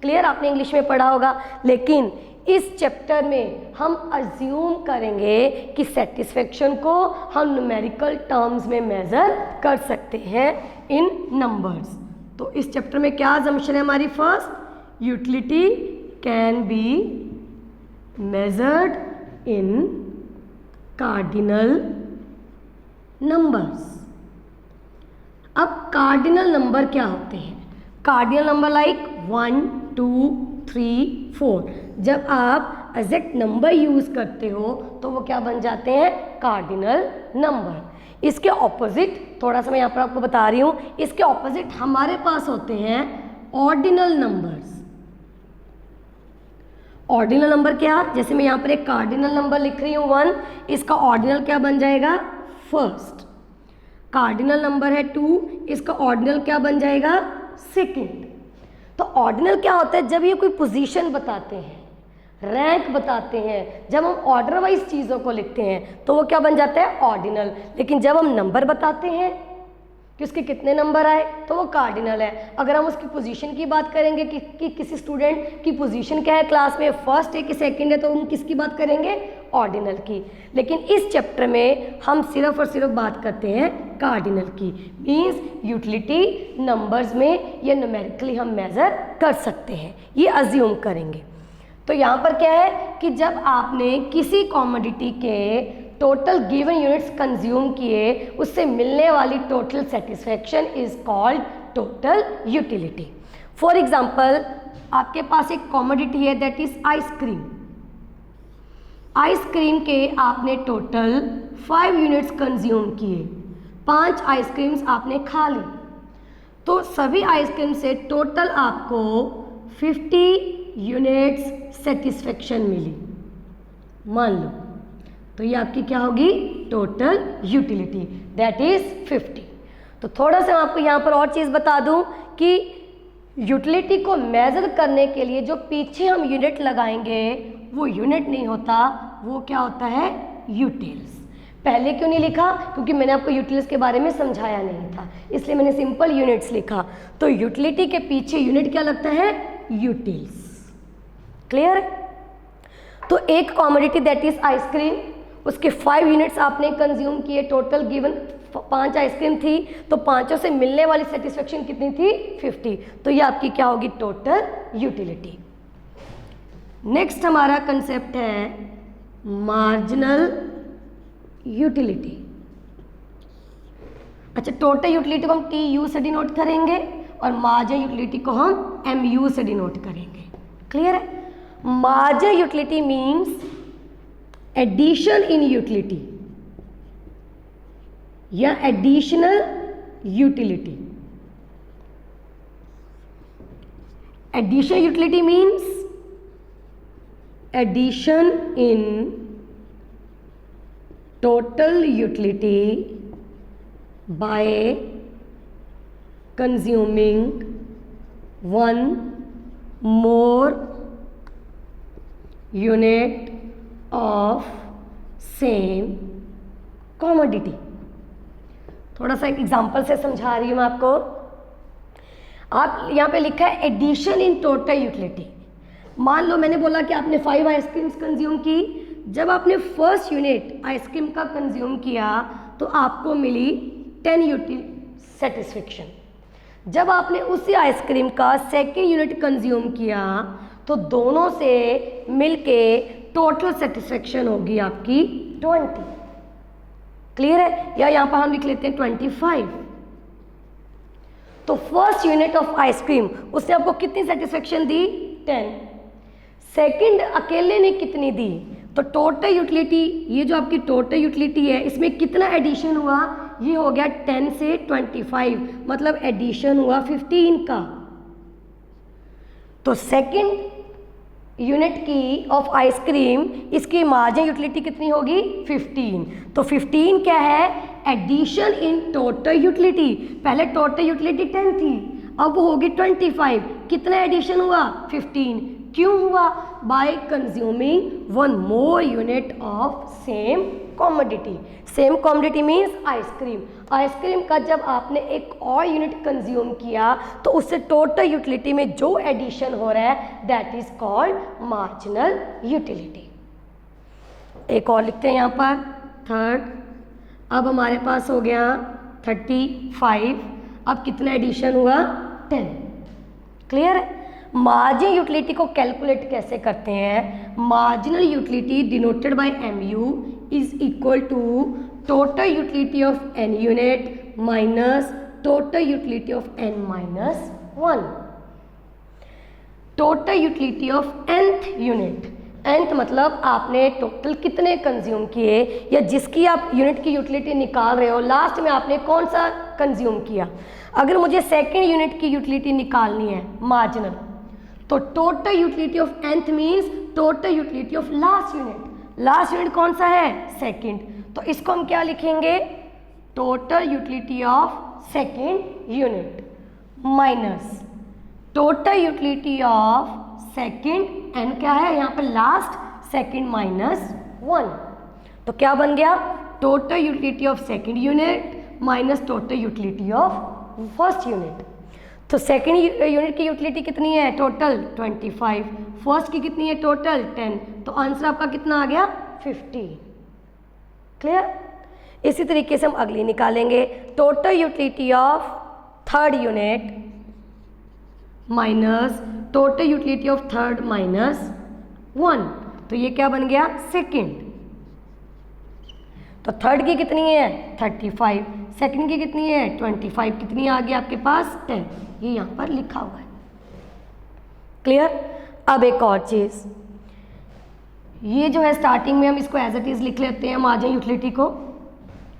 क्लियर? आपने इंग्लिश में पढ़ा होगा। लेकिन इस चैप्टर में हम अज्यूम करेंगे कि सेटिस्फेक्शन को हम न्यूमेरिकल टर्म्स में मेजर कर सकते हैं इन नंबर्स। तो इस चैप्टर में क्या अजम्पशन है हमारी? First, utility can be measured in cardinal numbers. अब कार्डिनल नंबर क्या होते हैं? Cardinal number like 1, 2, 3, 4। जब आप एग्जैक्ट नंबर यूज करते हो तो वो क्या बन जाते हैं? Cardinal number. इसके ऑपोजिट, थोड़ा सा मैं यहाँ पर आपको बता रही हूँ, इसके ऑपोजिट हमारे पास होते हैं ऑर्डिनल नंबर्स। ऑर्डिनल नंबर क्या? जैसे मैं यहाँ पर एक कार्डिनल नंबर लिख रही हूँ 1, इसका ऑर्डिनल क्या बन जाएगा? फर्स्ट। कार्डिनल नंबर है 2, इसका ऑर्डिनल क्या बन जाएगा? सेकंड। तो ऑर्डिनल क्या होता है? जब ये कोई पोजीशन बताते हैं, रैंक बताते हैं, जब हम ऑर्डर वाइज चीज़ों को लिखते हैं तो वो क्या बन जाता है? ऑर्डिनल। लेकिन जब हम नंबर बताते हैं कि उसके कितने नंबर आए तो वो कार्डिनल है। अगर हम उसकी पोजीशन की बात करेंगे कि किसी स्टूडेंट की पोजीशन क्या है क्लास में, फर्स्ट है कि सेकंड है, तो हम किसकी बात करेंगे? ऑर्डिनल की। लेकिन इस चैप्टर में हम सिर्फ और सिर्फ बात करते हैं कार्डिनल की। मीन्स यूटिलिटी नंबर्स में या न्यूमेरिकली हम मेजर कर सकते हैं, ये अज्यूम करेंगे। तो यहाँ पर क्या है कि जब आपने किसी कॉमोडिटी के टोटल गिवन यूनिट्स कंज्यूम किए, उससे मिलने वाली total satisfaction is called total utility. For example, आपके पास एक कॉमोडिटी है दैट इज आइसक्रीम। आइसक्रीम के आपने टोटल 5 यूनिट्स कंज्यूम किए, 5 आइसक्रीम्स आपने खा ली, तो सभी आइसक्रीम से टोटल आपको 50 यूनिट्स सेटिस्फेक्शन मिली मान लो, तो ये आपकी क्या होगी टोटल यूटिलिटी, दैट इज 50। तो थोड़ा सा आपको यहाँ पर और चीज़ बता दूँ कि यूटिलिटी को मेज़र करने के लिए जो पीछे हम यूनिट लगाएंगे वो यूनिट नहीं होता, वो क्या होता है यूटिल्स। पहले क्यों नहीं लिखा? क्योंकि मैंने आपको यूटिल्स के बारे में समझाया नहीं था, इसलिए मैंने सिंपल यूनिट्स लिखा। तो यूटिलिटी के पीछे यूनिट क्या लगता है? यूटिल्स। क्लियर? तो एक कॉमोडिटी दैट इज आइसक्रीम, उसके 5 यूनिट्स आपने कंज्यूम किए, टोटल गिवन 5 आइसक्रीम थी, तो 5 से मिलने वाली सेटिस्फेक्शन कितनी थी? 50। तो ये आपकी क्या होगी? Total utility. नेक्स्ट हमारा कंसेप्ट है मार्जिनल यूटिलिटी। अच्छा, टोटल यूटिलिटी को हम TU से डिनोट करेंगे और मार्जिनल यूटिलिटी को हम MU से डिनोट करेंगे। क्लियर है? Marginal utility means addition in utility या additional utility. Additional utility means addition in total utility by consuming one more unit of same commodity। थोड़ा सा एक एग्जांपल से समझा रही हूँ मैं आपको। आप यहाँ पे लिखा है एडिशन इन टोटल यूटिलिटी। मान लो मैंने बोला कि आपने 5 आइसक्रीम्स कंज्यूम की, जब आपने फर्स्ट यूनिट आइसक्रीम का कंज्यूम किया तो आपको मिली 10 यूनिट सेटिस्फेक्शन। जब आपने उसी आइसक्रीम का सेकेंड यूनिट कंज्यूम किया तो दोनों से मिलके टोटल सेटिस्फेक्शन होगी आपकी 20। क्लियर है? या यहाँ पर हम लिख लेते हैं 25। तो फर्स्ट यूनिट ऑफ आइसक्रीम उसने आपको कितनी सेटिस्फेक्शन दी? 10। सेकंड अकेले ने कितनी दी? तो टोटल यूटिलिटी, ये जो आपकी टोटल यूटिलिटी है इसमें कितना एडिशन हुआ? ये हो गया 10 से 25, मतलब एडिशन हुआ 15 का। तो सेकंड यूनिट की ऑफ आइसक्रीम, इसकी मार्जिनल यूटिलिटी कितनी होगी? 15। तो 15 क्या है? Addition in total utility. पहले टोटल यूटिलिटी 10 थी, अब वो होगी 25। कितना एडिशन हुआ? 15। क्यों हुआ? Bye consuming one more unit of same commodity. Same commodity means ice cream. Ice cream का जब आपने एक और यूनिट कंज्यूम किया तो उससे टोटल यूटिलिटी में जो एडिशन हो रहा है that is called marginal utility. एक और लिखते हैं यहाँ पर थर्ड। अब हमारे पास हो गया 35। अब कितना एडिशन हुआ? 10। क्लियर है? मार्जिनल यूटिलिटी को कैलकुलेट कैसे करते हैं? Marginal utility denoted by MU is equal to total utility of n unit minus total utility of n minus 1। Total utility of nth unit, nth मतलब आपने टोटल कितने consume किए, या जिसकी आप यूनिट की यूटिलिटी निकाल रहे हो लास्ट में आपने कौन सा कंज्यूम किया। अगर मुझे सेकेंड यूनिट की यूटिलिटी निकालनी है मार्जिनल, तो total utility of nth means total utility of last unit. Last unit कौन सा है? सेकंड। तो इसको हम क्या लिखेंगे? Total utility of second unit minus total utility of second, n क्या है यहाँ पर? लास्ट। Second minus 1। तो क्या बन गया? Total utility of second unit minus total utility of first unit. तो सेकेंड यूनिट की यूटिलिटी कितनी है? टोटल 25। फर्स्ट की कितनी है? टोटल 10। तो आंसर आपका कितना आ गया? 50। क्लियर? इसी तरीके से हम अगली निकालेंगे। Total utility of third unit minus total utility of third minus 1, तो ये क्या बन गया सेकेंड। तो थर्ड की कितनी है 35, सेकंड की कितनी है 25, कितनी आ गई आपके पास 10, ये यहाँ पर लिखा हुआ है। क्लियर। अब एक और चीज़, ये जो है स्टार्टिंग में हम इसको एज इट इज़ लिख लेते हैं मार्जिनल यूटिलिटी को।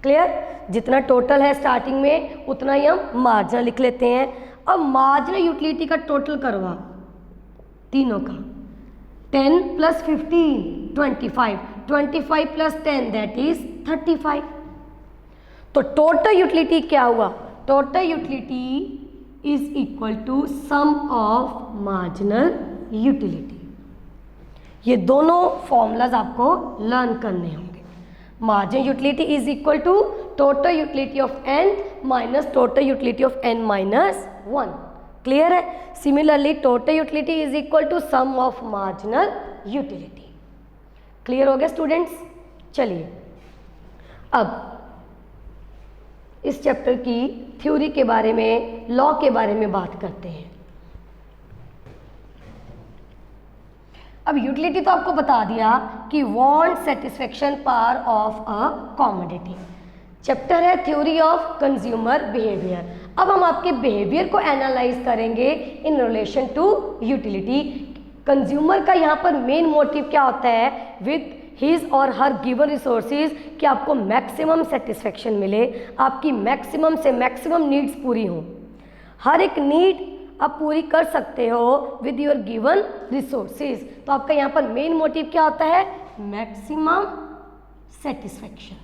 क्लियर, जितना टोटल है स्टार्टिंग में उतना ही हम मार्जिनल लिख लेते हैं। अब मार्जिनल यूटिलिटी का टोटल करवा तीनों का, 10 + 15 25, 25 + 10 दैट इज 35। तो टोटल यूटिलिटी क्या हुआ, total utility is equal to sum of marginal utility. ये दोनों फॉर्मूलाज आपको लर्न करने होंगे। Marginal utility is equal to total utility of n minus total utility of n - 1। Clear है। Similarly total utility is equal to sum of marginal utility. Clear हो गया students. चलिए अब इस चैप्टर की थ्योरी के बारे में, लॉ के बारे में बात करते हैं। अब यूटिलिटी तो आपको बता दिया कि want satisfaction power of a commodity. Chapter है थ्योरी ऑफ कंज्यूमर बिहेवियर। अब हम आपके बिहेवियर को एनालाइज करेंगे in relation to utility. Consumer का यहाँ पर मेन मोटिव क्या होता है, विद हिज और हर गिवन रिसोर्सेज कि आपको मैक्सिमम सेटिस्फेक्शन मिले, आपकी मैक्सिमम से मैक्सिमम नीड्स पूरी हों। हर एक नीड आप पूरी कर सकते हो विद योर गिवन रिसोर्सेज। तो आपका यहाँ पर मेन मोटिव क्या होता है, मैक्सिमम सेटिस्फेक्शन।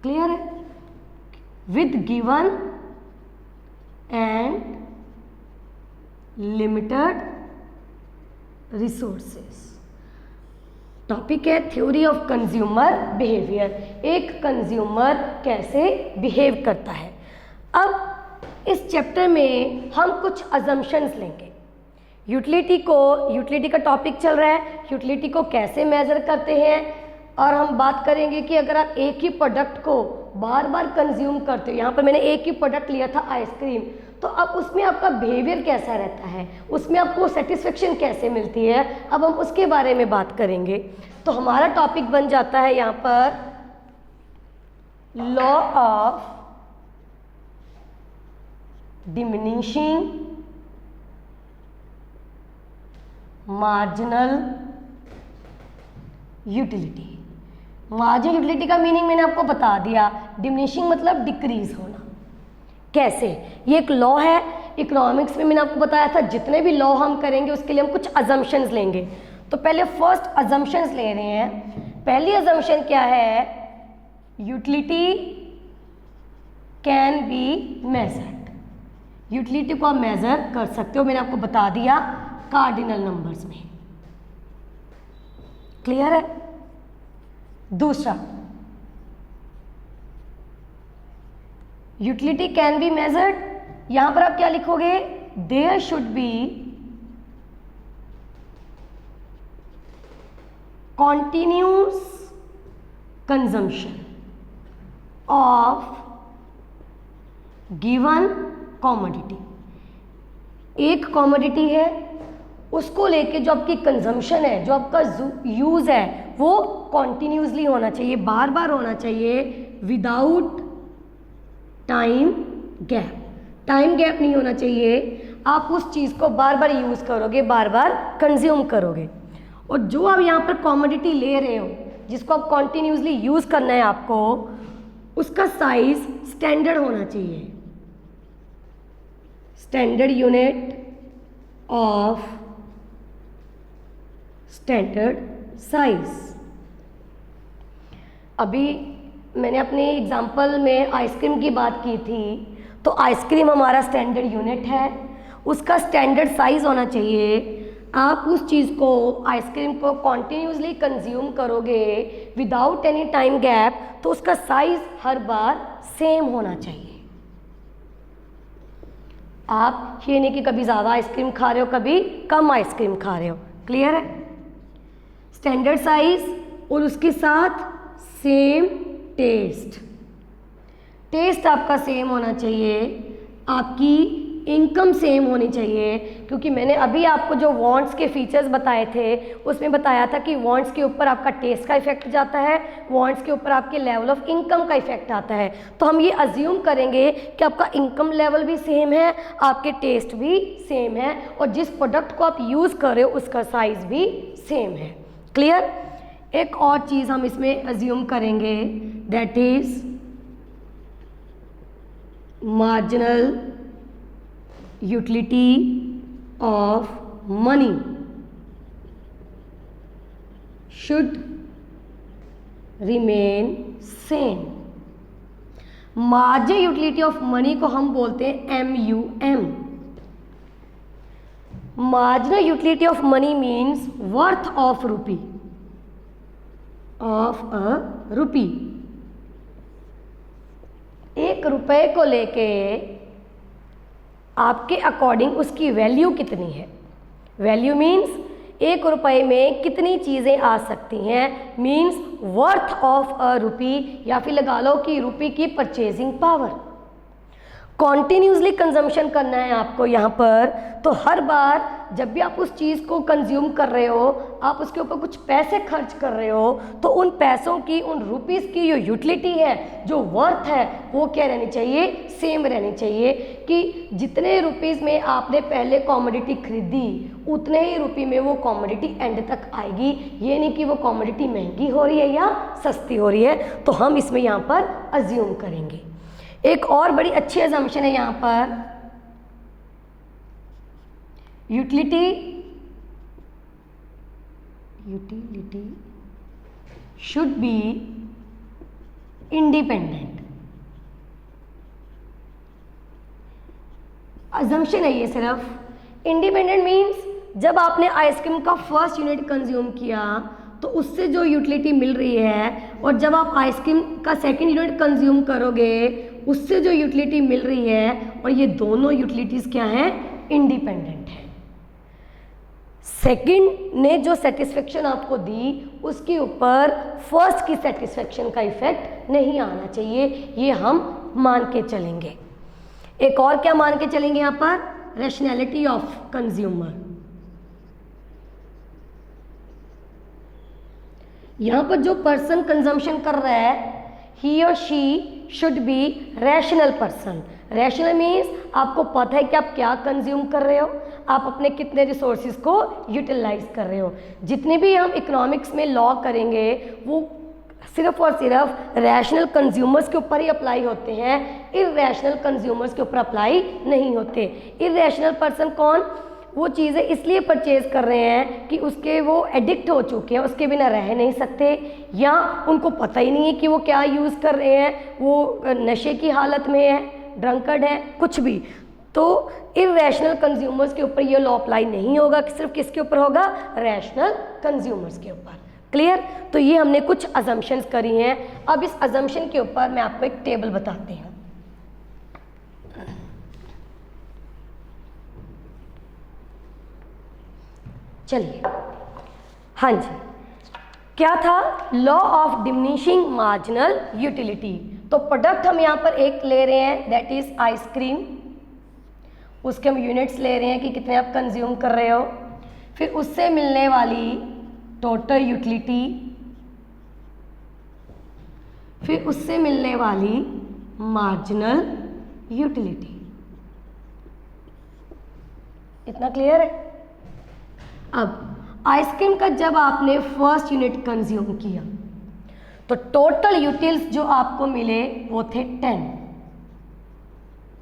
क्लियर है। With given and limited resources. Topic है थ्योरी ऑफ कंज्यूमर बिहेवियर। एक कंज्यूमर कैसे बिहेव करता है। अब इस चैप्टर में हम कुछ अजम्पशंस लेंगे। यूटिलिटी का टॉपिक चल रहा है, यूटिलिटी को कैसे मेजर करते हैं, और हम बात करेंगे कि अगर आप एक ही प्रोडक्ट को बार बार कंज्यूम करते हो, यहाँ पर मैंने एक ही प्रोडक्ट लिया था आइसक्रीम, तो अब उसमें आपका बिहेवियर कैसा रहता है, उसमें आपको सेटिस्फेक्शन कैसे मिलती है, अब हम उसके बारे में बात करेंगे। तो हमारा टॉपिक बन जाता है यहाँ पर law of diminishing marginal utility. Marginal utility का मीनिंग मैंने आपको बता दिया, डिमिनिशिंग मतलब डिक्रीज होना। कैसे, ये एक लॉ है इकोनॉमिक्स में, मैंने आपको बताया था जितने भी लॉ हम करेंगे उसके लिए हम कुछ अजम्पशंस लेंगे। तो पहले फर्स्ट अजम्पशंस ले रहे हैं। पहली अजम्पशन क्या है, utility can be measured. Utility को आप मेजर कर सकते हो, मैंने आपको बता दिया कार्डिनल नंबर्स में। क्लियर है। दूसरा, यूटिलिटी कैन बी मेजर्ड, यहां पर आप क्या लिखोगे, there should be continuous consumption of given commodity. एक कॉमोडिटी है, उसको लेके जो आपकी कंजम्पशन है, जो आपका यूज़ है, वो कॉन्टिन्यूसली होना चाहिए, बार बार होना चाहिए, without time gap. Time gap नहीं होना चाहिए। आप उस चीज़ को बार बार यूज़ करोगे, बार बार कंज्यूम करोगे। और जो आप यहाँ पर कॉमोडिटी ले रहे हो, जिसको आप कॉन्टिन्यूसली यूज़ करना है आपको, उसका साइज स्टैंडर्ड होना चाहिए। Standard unit of standard size. अभी मैंने अपने एग्जाम्पल में आइसक्रीम की बात की थी, तो आइसक्रीम हमारा स्टैंडर्ड यूनिट है, उसका स्टैंडर्ड साइज होना चाहिए। आप उस चीज़ को, आइसक्रीम को कॉन्टिन्यूसली कंज्यूम करोगे विदाउट एनी टाइम गैप, तो उसका साइज हर बार सेम होना चाहिए। आप ये नहीं कि कभी ज़्यादा आइसक्रीम खा रहे हो, कभी कम आइसक्रीम खा रहे हो। क्लियर है। स्टैंडर्ड साइज और उसके साथ सेम टेस्ट। टेस्ट आपका सेम होना चाहिए, आपकी इनकम सेम होनी चाहिए, क्योंकि मैंने अभी आपको जो वांट्स के फीचर्स बताए थे उसमें बताया था कि वांट्स के ऊपर आपका टेस्ट का इफेक्ट जाता है, वांट्स के ऊपर आपके लेवल ऑफ इनकम का इफेक्ट आता है। तो हम ये अज्यूम करेंगे कि आपका इनकम लेवल भी सेम है, आपके टेस्ट भी सेम है, और जिस प्रोडक्ट को आप यूज़ कर रहे हो उसका साइज़ भी सेम है। क्लियर? एक और चीज़ हम इसमें अज्यूम करेंगे, that is marginal utility of money should remain same. Marginal utility of money को हम बोलते हैं MUM। Marginal utility of money means worth of rupee, of a rupee. एक रुपए को लेके आपके अकॉर्डिंग उसकी वैल्यू कितनी है। वैल्यू मीन्स एक रुपए में कितनी चीज़ें आ सकती हैं, मीन्स वर्थ ऑफ अ रुपी, या फिर लगा लो कि रुपी की परचेजिंग पावर। कॉन्टिन्यूसली कंजम्पशन करना है आपको यहाँ पर, तो हर बार जब भी आप उस चीज़ को कंज्यूम कर रहे हो, आप उसके ऊपर कुछ पैसे खर्च कर रहे हो, तो उन पैसों की, उन रुपीज़ की जो यूटिलिटी है, जो वर्थ है, वो क्या रहनी चाहिए, सेम रहनी चाहिए। कि जितने रुपीज़ में आपने पहले कॉमोडिटी खरीदी उतने ही रुपये में वो कॉमोडिटी एंड तक आएगी। ये नहीं कि वो कॉमोडिटी महंगी हो रही है या सस्ती हो रही है। तो हम इसमें यहाँ पर अज्यूम करेंगे। एक और बड़ी अच्छी अजम्पशन है यहाँ पर, utility should be independent. Assumption है ये सिर्फ। इंडिपेंडेंट मीन्स जब आपने आइसक्रीम का फर्स्ट यूनिट कंज्यूम किया तो उससे जो यूटिलिटी मिल रही है, और जब आप आइसक्रीम का सेकंड यूनिट कंज्यूम करोगे उससे जो यूटिलिटी मिल रही है, और ये दोनों यूटिलिटीज़ क्या हैं, इंडिपेंडेंट है। सेकंड ने जो सेटिस्फेक्शन आपको दी उसके ऊपर फर्स्ट की सेटिस्फेक्शन का इफेक्ट नहीं आना चाहिए, ये हम मान के चलेंगे। एक और क्या मान के चलेंगे यहाँ पर, रैशनैलिटी ऑफ कंज्यूमर। यहाँ पर जो पर्सन कंजम्पशन कर रहा है, ही और she should be rational person. Rational means आपको पता है कि आप क्या कंज्यूम कर रहे हो, आप अपने कितने रिसोर्सेज को यूटिलाइज कर रहे हो। जितने भी हम इकोनॉमिक्स में लॉ करेंगे वो सिर्फ और सिर्फ रैशनल कंज्यूमर्स के ऊपर ही अप्लाई होते हैं, इररैशनल कंज्यूमर्स के ऊपर अप्लाई नहीं होते। इररैशनल पर्सन कौन, वो चीज़ें इसलिए परचेज कर रहे हैं कि उसके वो एडिक्ट हो चुके हैं, उसके बिना रह नहीं सकते, या उनको पता ही नहीं है कि वो क्या यूज़ कर रहे हैं, वो नशे की हालत में है, ड्रंकर्ड है, कुछ भी। तो इररैशनल कंज्यूमर्स के ऊपर ये लॉ अप्लाई नहीं होगा, सिर्फ किसके ऊपर होगा, रैशनल कंज्यूमर्स के ऊपर। क्लियर? तो ये हमने कुछ अजम्पशंस करी हैं। अब इस अजम्पशन के ऊपर मैं आपको एक टेबल बताती हूँ। चलिए, हाँ जी, क्या था, law of diminishing marginal utility. तो प्रोडक्ट हम यहाँ पर एक ले रहे हैं, दैट इज आइसक्रीम। उसके हम यूनिट्स ले रहे हैं कि कितने आप कंज्यूम कर रहे हो, फिर उससे मिलने वाली टोटल यूटिलिटी, फिर उससे मिलने वाली मार्जिनल यूटिलिटी। इतना क्लियर है? अब आइसक्रीम का जब आपने फर्स्ट यूनिट कंज्यूम किया तो टोटल यूटिल्स जो आपको मिले वो थे 10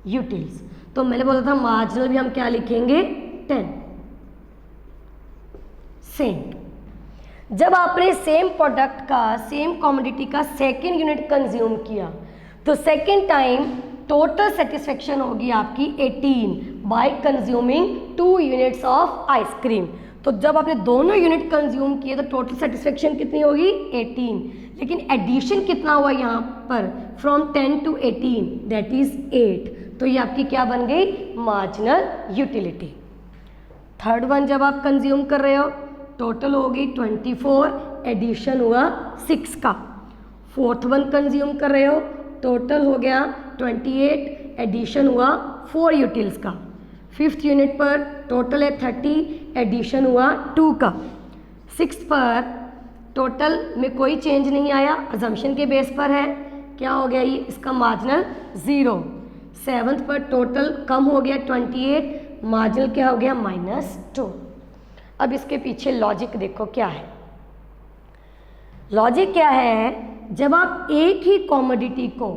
यूटिल्स। तो मैंने बोला था मार्जिनल भी हम क्या लिखेंगे, 10। सेम जब आपने सेम प्रोडक्ट का, सेम कमोडिटी का सेकेंड यूनिट कंज्यूम किया तो सेकेंड टाइम टोटल सेटिस्फेक्शन होगी आपकी 18 bye consuming 2 units of ice cream. तो जब आपने दोनों यूनिट कंज्यूम किए तो टोटल सेटिस्फेक्शन कितनी होगी, 18। लेकिन एडिशन कितना हुआ यहाँ पर, फ्रॉम 10 to 18, दैट इज 8। तो ये आपकी क्या बन गई, मार्जिनल यूटिलिटी। थर्ड वन जब आप कंज्यूम कर रहे हो टोटल होगी 24, एडिशन हुआ 6 का। फोर्थ वन कंज्यूम कर रहे हो टोटल हो गया 28, एडिशन हुआ 4 यूटिल्स का। 5th यूनिट पर टोटल है 30, एडिशन हुआ 2 का। 6th पर टोटल में कोई चेंज नहीं आया, अजम्पशन के बेस पर है, क्या हो गया ये इसका मार्जिनल 0। 7th पर टोटल कम हो गया 28, मार्जिनल क्या हो गया -2। अब इसके पीछे लॉजिक देखो क्या है। लॉजिक क्या है, जब आप एक ही कॉमोडिटी को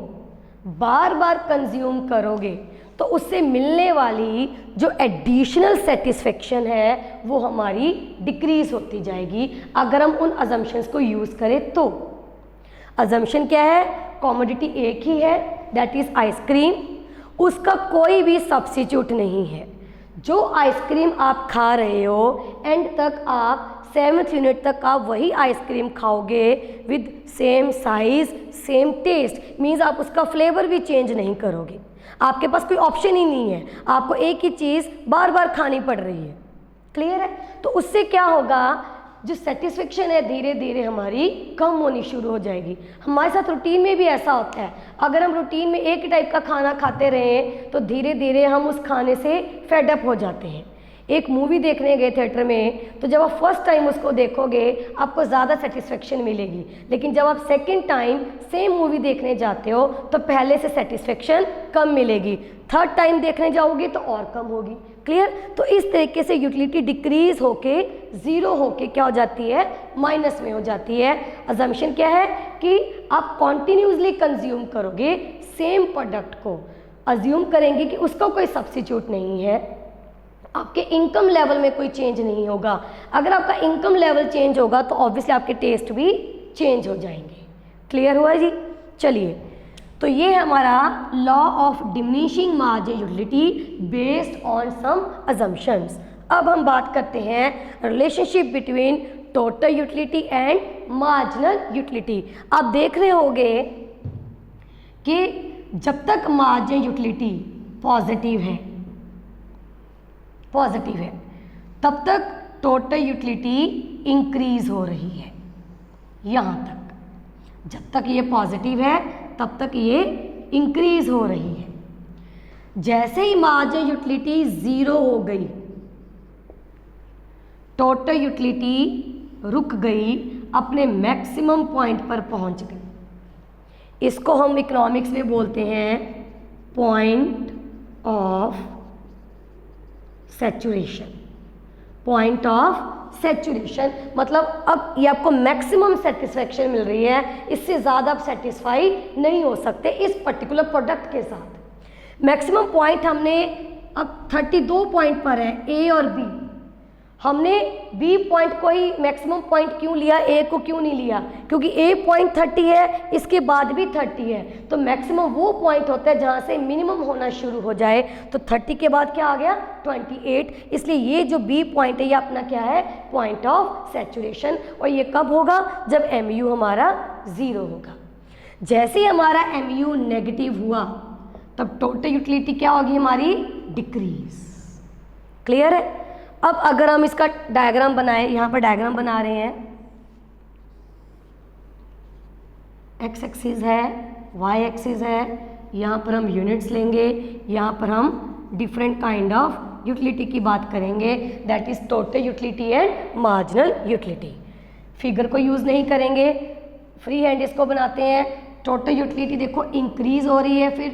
बार बार कंज्यूम करोगे तो उससे मिलने वाली जो एडिशनल सेटिस्फेक्शन है वो हमारी डिक्रीज होती जाएगी अगर हम उन अजम्पशंस को यूज़ करें तो। अजम्पशन क्या है, कॉमोडिटी एक ही है, दैट इज़ आइसक्रीम, उसका कोई भी सब्स्टिट्यूट नहीं है। जो आइसक्रीम आप खा रहे हो एंड तक आप 7th यूनिट तक आप वही आइसक्रीम खाओगे with same size same taste, means आप उसका फ्लेवर भी चेंज नहीं करोगे, आपके पास कोई ऑप्शन ही नहीं है, आपको एक ही चीज़ बार बार खानी पड़ रही है। क्लियर है? तो उससे क्या होगा, जो सेटिस्फेक्शन है धीरे धीरे हमारी कम होनी शुरू हो जाएगी। हमारे साथ रूटीन में भी ऐसा होता है, अगर हम रूटीन में एक ही टाइप का खाना खाते रहें तो धीरे धीरे हम उस खाने से फेड अप हो जाते हैं। एक मूवी देखने गए थिएटर में तो जब आप फर्स्ट टाइम उसको देखोगे आपको ज़्यादा सेटिस्फेक्शन मिलेगी, लेकिन जब आप सेकंड टाइम सेम मूवी देखने जाते हो तो पहले से सेटिस्फेक्शन कम मिलेगी, थर्ड टाइम देखने जाओगे तो और कम होगी। क्लियर? तो इस तरीके से यूटिलिटी डिक्रीज होके 0 होके क्या हो जाती है, माइनस में हो जाती है। अजम्पशन क्या है कि आप कॉन्टिन्यूसली कंज्यूम करोगे सेम प्रोडक्ट को, अज्यूम करेंगे कि उसका कोई सब्स्टिट्यूट नहीं है, आपके इनकम लेवल में कोई चेंज नहीं होगा। अगर आपका इनकम लेवल चेंज होगा तो ऑब्वियसली आपके टेस्ट भी चेंज हो जाएंगे। क्लियर हुआ जी? चलिए, तो ये है हमारा law of diminishing margin utility based on some assumptions. अब हम बात करते हैं relationship between total utility and marginal utility. आप देख रहे होंगे कि जब तक मार्जिन यूटिलिटी पॉजिटिव है तब तक टोटल यूटिलिटी इंक्रीज हो रही है। यहाँ तक जब तक ये पॉजिटिव है तब तक ये इंक्रीज हो रही है। जैसे ही मार्जिन यूटिलिटी 0 हो गई, टोटल यूटिलिटी रुक गई, अपने मैक्सिमम पॉइंट पर पहुंच गई। इसको हम इकोनॉमिक्स में बोलते हैं point of saturation. Point of saturation मतलब अब ये आपको मैक्सिमम सेटिस्फेक्शन मिल रही है, इससे ज़्यादा आप सेटिस्फाई नहीं हो सकते इस पर्टिकुलर प्रोडक्ट के साथ। मैक्सिमम पॉइंट हमने अब 32 पॉइंट पर है, ए और बी। हमने बी पॉइंट को ही मैक्सिमम पॉइंट क्यों लिया, ए को क्यों नहीं लिया? क्योंकि ए पॉइंट 30 है, इसके बाद भी 30 है, तो मैक्सिमम वो पॉइंट होता है जहाँ से मिनिमम होना शुरू हो जाए। तो 30 के बाद क्या आ गया, 28। इसलिए ये जो बी पॉइंट है ये अपना क्या है, पॉइंट ऑफ सैचुरेशन। और ये कब होगा, जब MU हमारा 0 होगा। जैसे ही हमारा MU नेगेटिव हुआ तब टोटल यूटिलिटी क्या होगी हमारी, डिक्रीज। क्लियर है? अब अगर हम इसका डायग्राम बनाएं, यहाँ पर डायग्राम बना रहे हैं, एक्स एक्सिस है, वाई एक्सिस है, यहाँ पर हम यूनिट्स लेंगे, यहाँ पर हम डिफरेंट काइंड ऑफ यूटिलिटी की बात करेंगे, that is total utility and marginal utility. Figure को यूज़ नहीं करेंगे, फ्री हैंड इसको बनाते हैं। टोटल यूटिलिटी देखो इंक्रीज हो रही है, फिर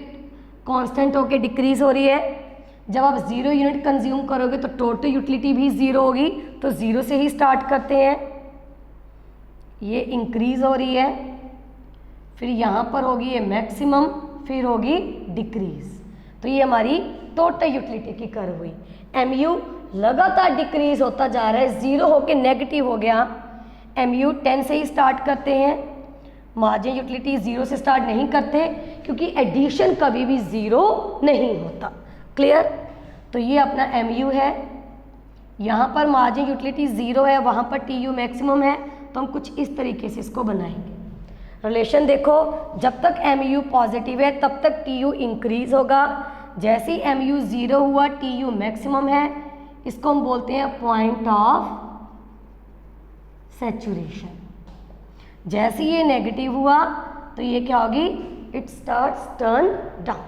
कांस्टेंट होके डिक्रीज हो रही है। जब आप 0 यूनिट कंज्यूम करोगे तो टोटल यूटिलिटी भी 0 होगी, तो 0 से ही स्टार्ट करते हैं। ये इंक्रीज हो रही है, फिर यहाँ पर होगी ये मैक्सिमम, फिर होगी डिक्रीज। तो ये हमारी टोटल यूटिलिटी की कर्व हुई। MU लगातार डिक्रीज होता जा रहा है, 0 होके नेगेटिव हो गया। MU 10 से ही स्टार्ट करते हैं, मार्जिन यूटिलिटी 0 से स्टार्ट नहीं करते क्योंकि एडिशन कभी भी 0 नहीं होता। क्लियर? तो ये अपना MU है, यहाँ पर मार्जिन यूटिलिटी 0 है, वहाँ पर TU मैक्सिमम है, तो हम कुछ इस तरीके से इसको बनाएंगे। रिलेशन देखो, जब तक MU पॉजिटिव है तब तक TU इंक्रीज होगा। जैसे ही MU 0 हुआ, TU मैक्सिमम है, इसको हम बोलते हैं पॉइंट ऑफ सैचुरेशन। जैसे ये नेगेटिव हुआ तो ये क्या होगी, इट स्टार्ट्स टर्न डाउन,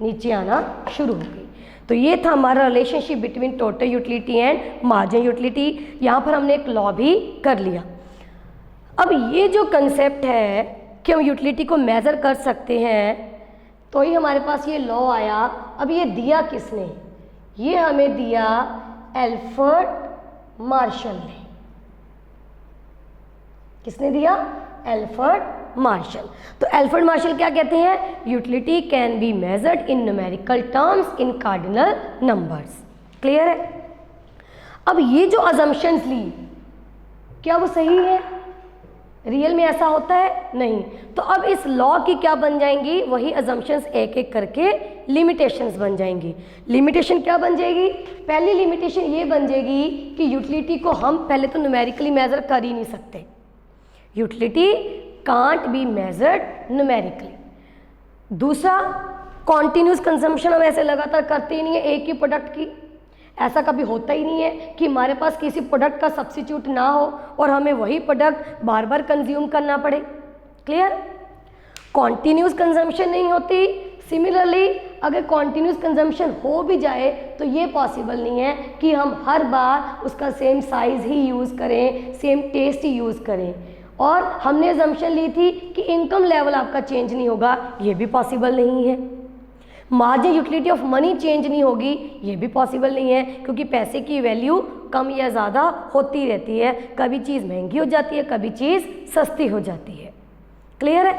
नीचे आना शुरू हो गई। तो ये था हमारा relationship between total utility and marginal utility. यहाँ पर हमने एक लॉ भी कर लिया। अब ये जो कंसेप्ट है कि हम यूटिलिटी को मेज़र कर सकते हैं, तो ही हमारे पास ये लॉ आया। अब ये दिया किसने? ये हमें दिया एल्फ्रेड मार्शल ने। किसने दिया? Alfred Marshall. तो एल्फ्रेड मार्शल क्या कहते हैं? Utility can be measured in numerical terms in cardinal numbers. Clear है? अब ये जो अजम्पशंस ली, क्या वो सही है? रियल में ऐसा होता है? नहीं। तो अब इस लॉ की क्या बन जाएंगी? वही अजम्पशंस एक एक करके लिमिटेशंस बन जाएंगी। लिमिटेशन क्या बन जाएगी? पहली लिमिटेशन ये बन जाएगी कि यूटिलिटी को हम पहले तो न्यूमेरिकली मेजर कर ही नहीं सकते। Utility can't be measured numerically. दूसरा, कॉन्टिन्यूस कंजम्पशन हम ऐसे लगातार करते ही नहीं है एक ही प्रोडक्ट की। ऐसा कभी होता ही नहीं है कि हमारे पास किसी प्रोडक्ट का सब्स्टिट्यूट ना हो और हमें वही प्रोडक्ट बार बार कंज्यूम करना पड़े। क्लियर? कॉन्टिन्यूस कंजम्पशन नहीं होती। सिमिलरली अगर कॉन्टिन्यूस कंजम्पशन हो भी जाए तो ये पॉसिबल नहीं है कि हम हर बार उसका सेम साइज़ ही यूज़ करें, सेम टेस्ट ही यूज़ करें। और हमने अजम्पशन ली थी कि इनकम लेवल आपका चेंज नहीं होगा, ये भी पॉसिबल नहीं है। Marginal utility of money change नहीं होगी, ये भी पॉसिबल नहीं है, क्योंकि पैसे की वैल्यू कम या ज़्यादा होती रहती है। कभी चीज़ महंगी हो जाती है, कभी चीज़ सस्ती हो जाती है। क्लियर है?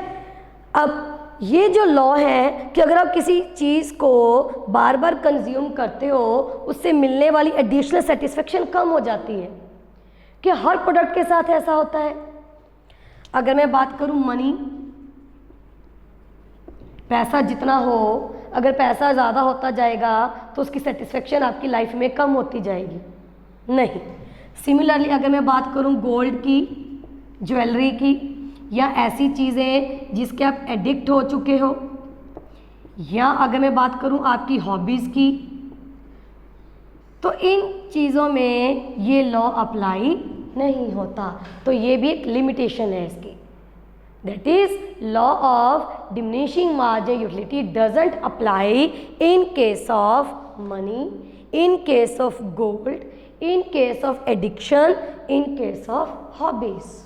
अब ये जो लॉ है कि अगर आप किसी चीज़ को बार बार कंज्यूम करते हो, उससे मिलने वाली एडिशनल सेटिस्फेक्शन कम हो जाती है। कि हर प्रोडक्ट के साथ ऐसा होता है? अगर मैं बात करूँ मनी, पैसा जितना हो, अगर पैसा ज़्यादा होता जाएगा तो उसकी सेटिस्फेक्शन आपकी लाइफ में कम होती जाएगी? नहीं। सिमिलरली अगर मैं बात करूं गोल्ड की, ज्वेलरी की, या ऐसी चीज़ें जिसके आप एडिक्ट हो चुके हो, या अगर मैं बात करूं आपकी हॉबीज़ की, तो इन चीज़ों में ये लॉ अप्लाई नहीं होता। तो ये भी एक लिमिटेशन है इसकी। That is, law of diminishing marginal utility doesn't apply in case of money, in case of gold, in case of addiction, in case of hobbies.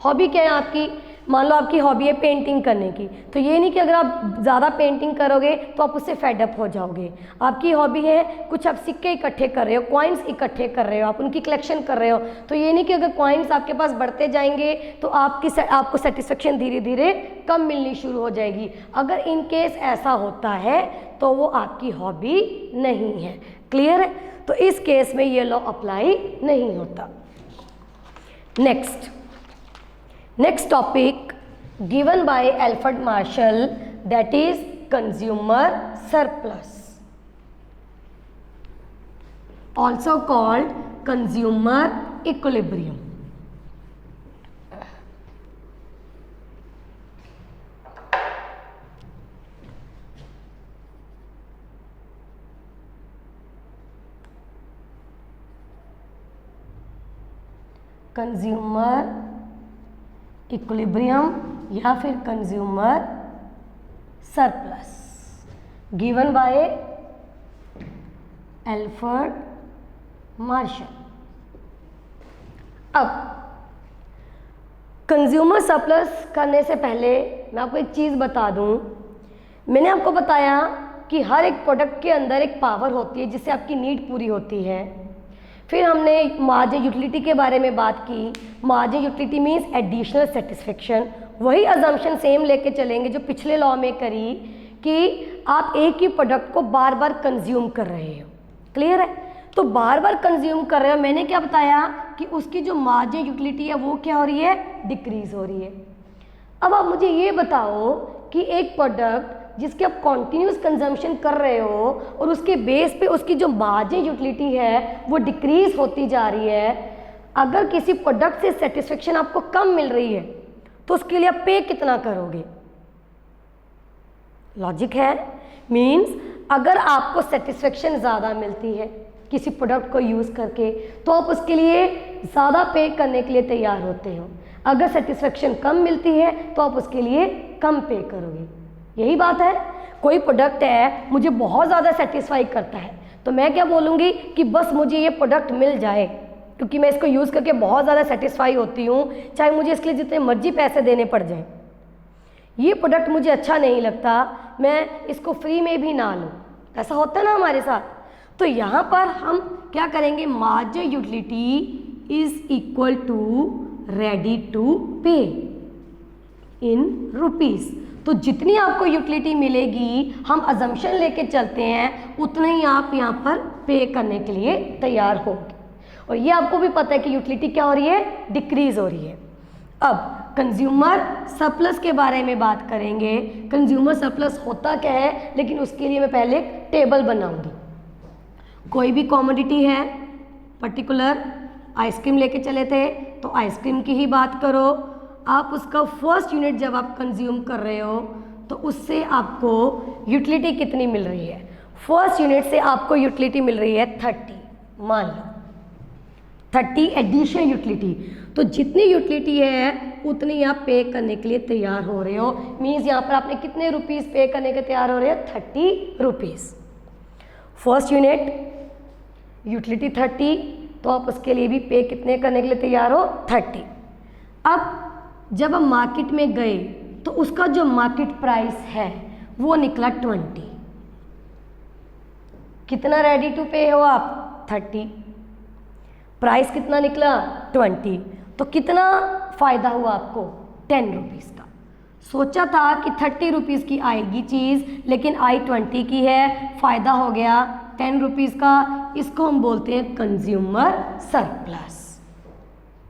Hobby क्या है आपकी? मान लो आपकी हॉबी है पेंटिंग करने की, तो ये नहीं कि अगर आप ज़्यादा पेंटिंग करोगे तो आप उससे फेडअप हो जाओगे। आपकी हॉबी है कुछ आप सिक्के इकट्ठे कर रहे हो, कॉइन्स इकट्ठे कर रहे हो, आप उनकी कलेक्शन कर रहे हो, तो ये नहीं कि अगर कॉइन्स आपके पास बढ़ते जाएंगे तो आपको सेटिस्फेक्शन धीरे धीरे कम मिलनी शुरू हो जाएगी। अगर इन केस ऐसा होता है तो वो आपकी हॉबी नहीं है। क्लियर है? तो इस केस में ये लॉ अप्लाई नहीं होता। Next topic given by Alfred Marshall, that is consumer surplus, also called consumer equilibrium. Consumer equilibrium या फिर consumer surplus given by Alfred Marshall. अब कंज्यूमर सरप्लस करने से पहले मैं आपको एक चीज़ बता दूं। मैंने आपको बताया कि हर एक प्रोडक्ट के अंदर एक पावर होती है जिससे आपकी नीड पूरी होती है। फिर हमने मार्जिनल यूटिलिटी के बारे में बात की। Marginal utility means additional satisfaction. वही अजम्पशन सेम लेके चलेंगे जो पिछले लॉ में करी कि आप एक ही प्रोडक्ट को बार बार कंज्यूम कर रहे हो। क्लियर है? तो बार बार कंज्यूम कर रहे हो, मैंने क्या बताया कि उसकी जो मार्जिनल यूटिलिटी है वो क्या हो रही है? डिक्रीज हो रही है। अब आप मुझे ये बताओ कि एक प्रोडक्ट जिसके आप कॉन्टिन्यूस कंजम्पशन कर रहे हो और उसके बेस पे उसकी जो मार्जिनल यूटिलिटी है वो डिक्रीज होती जा रही है, अगर किसी प्रोडक्ट से सेटिस्फेक्शन आपको कम मिल रही है तो उसके लिए आप पे कितना करोगे? लॉजिक है। मीन्स अगर आपको सेटिस्फेक्शन ज़्यादा मिलती है किसी प्रोडक्ट को यूज़ करके तो आप उसके लिए ज़्यादा पे करने के लिए तैयार होते हो। अगर सेटिस्फेक्शन कम मिलती है तो आप उसके लिए कम पे करोगे। यही बात है। कोई प्रोडक्ट है मुझे बहुत ज़्यादा सेटिस्फाई करता है, तो मैं क्या बोलूँगी कि बस मुझे ये प्रोडक्ट मिल जाए, क्योंकि मैं इसको यूज़ करके बहुत ज़्यादा सेटिस्फाई होती हूँ, चाहे मुझे इसके लिए जितने मर्जी पैसे देने पड़ जाएं। ये प्रोडक्ट मुझे अच्छा नहीं लगता, मैं इसको फ्री में भी ना लूँ, ऐसा होता है ना हमारे साथ। तो यहाँ पर हम क्या करेंगे, marginal utility is equal to ready to pay in rupees. तो जितनी आपको यूटिलिटी मिलेगी, हम अजम्पशन लेके चलते हैं, उतना ही आप यहाँ पर पे करने के लिए तैयार होंगे। और ये आपको भी पता है कि यूटिलिटी क्या हो रही है, डिक्रीज हो रही है। अब कंज्यूमर सरप्लस के बारे में बात करेंगे। कंज्यूमर सरप्लस होता क्या है, लेकिन उसके लिए मैं पहले एक टेबल बनाऊंगी। कोई भी कॉमोडिटी है, पर्टिकुलर आइसक्रीम लेके चले थे तो आइसक्रीम की ही बात करो, आप उसका फर्स्ट यूनिट जब आप कंज्यूम कर रहे हो तो उससे आपको यूटिलिटी कितनी मिल रही है। फर्स्ट यूनिट से आपको यूटिलिटी मिल रही है 30, मान लो 30 एडिशनल यूटिलिटी। तो जितनी यूटिलिटी है उतनी आप पे करने के लिए तैयार हो रहे हो। मीन्स यहाँ पर आपने कितने रुपीस पे करने के तैयार हो रहे हो, 30 रुपीज़। फर्स्ट यूनिट यूटिलिटी 30, तो आप उसके लिए भी पे कितने करने के लिए तैयार हो, 30। अब जब हम मार्केट में गए तो उसका जो मार्केट प्राइस है वो निकला 20। कितना रेडी टू पे हो आप, 30। प्राइस कितना निकला, 20। तो कितना फ़ायदा हुआ आपको, 10 रुपीज़ का। सोचा था कि 30 रुपीज़ की आएगी चीज़, लेकिन आई 20 की है, फ़ायदा हो गया 10 रुपीज़ का। इसको हम बोलते हैं कंज्यूमर सरप्लस।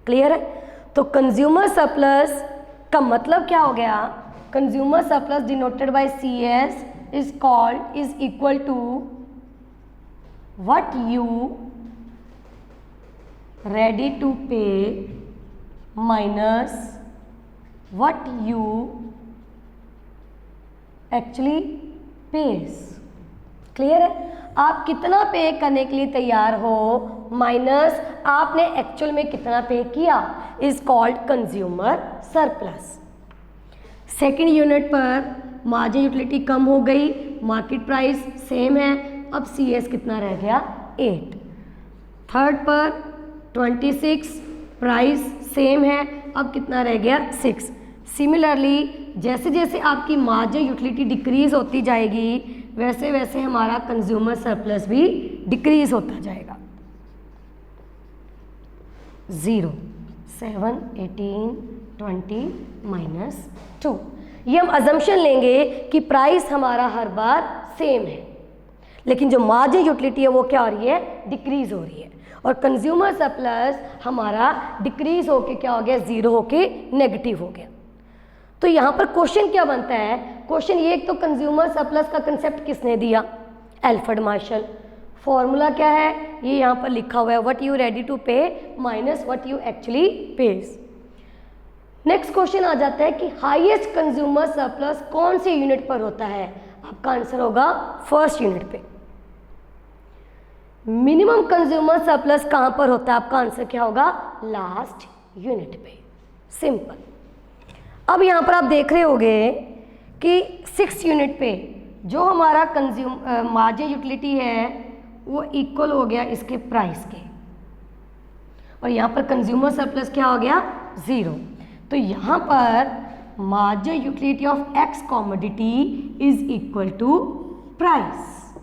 क्लियर है। तो कंज्यूमर सरप्लस का मतलब क्या हो गया, consumer surplus denoted by CS is called is equal to what you ready to pay minus what you actually pays. Clear है। आप कितना पे करने के लिए तैयार हो माइनस आपने एक्चुअल में कितना पे किया, is called consumer surplus. Second unit पर मार्जिन यूटिलिटी कम हो गई, मार्केट प्राइस सेम है, अब CS कितना रह गया, 8। थर्ड पर 26, प्राइस सेम है, अब कितना रह गया, 6। सिमिलरली जैसे जैसे आपकी मार्जिन यूटिलिटी डिक्रीज होती जाएगी, वैसे वैसे हमारा कंज्यूमर सरप्लस भी डिक्रीज होता जाएगा। 0, 7, 18, 20 माइनस 2। ये हम अजम्पशन लेंगे कि प्राइस हमारा हर बार सेम है, लेकिन जो मार्जिन यूटिलिटी है वो क्या हो रही है, डिक्रीज हो रही है। और कंज्यूमर सरप्लस हमारा डिक्रीज होके क्या हो गया, 0 होके नेगेटिव हो गया। तो यहाँ पर क्वेश्चन क्या बनता है, क्वेश्चन ये, एक तो कंज्यूमर सरप्लस का कंसेप्ट किसने दिया, एल्फ्रेड मार्शल। फॉर्मूला क्या है, ये यहाँ पर लिखा हुआ है, what you ready to pay minus what you actually pays. Next question आ जाता है कि हाईएस्ट कंज्यूमर सरप्लस कौन से यूनिट पर होता है, आपका आंसर होगा फर्स्ट यूनिट पे। मिनिमम कंज्यूमर सरप्लस कहाँ पर होता है, आपका आंसर क्या होगा, लास्ट यूनिट पे। सिंपल। अब यहाँ पर आप देख रहे होंगे कि 6 यूनिट पे जो हमारा मार्जिन यूटिलिटी है वो इक्वल हो गया इसके प्राइस के, और यहाँ पर कंज्यूमर सरप्लस क्या हो गया, 0। तो यहाँ पर margin utility of X commodity is equal to price,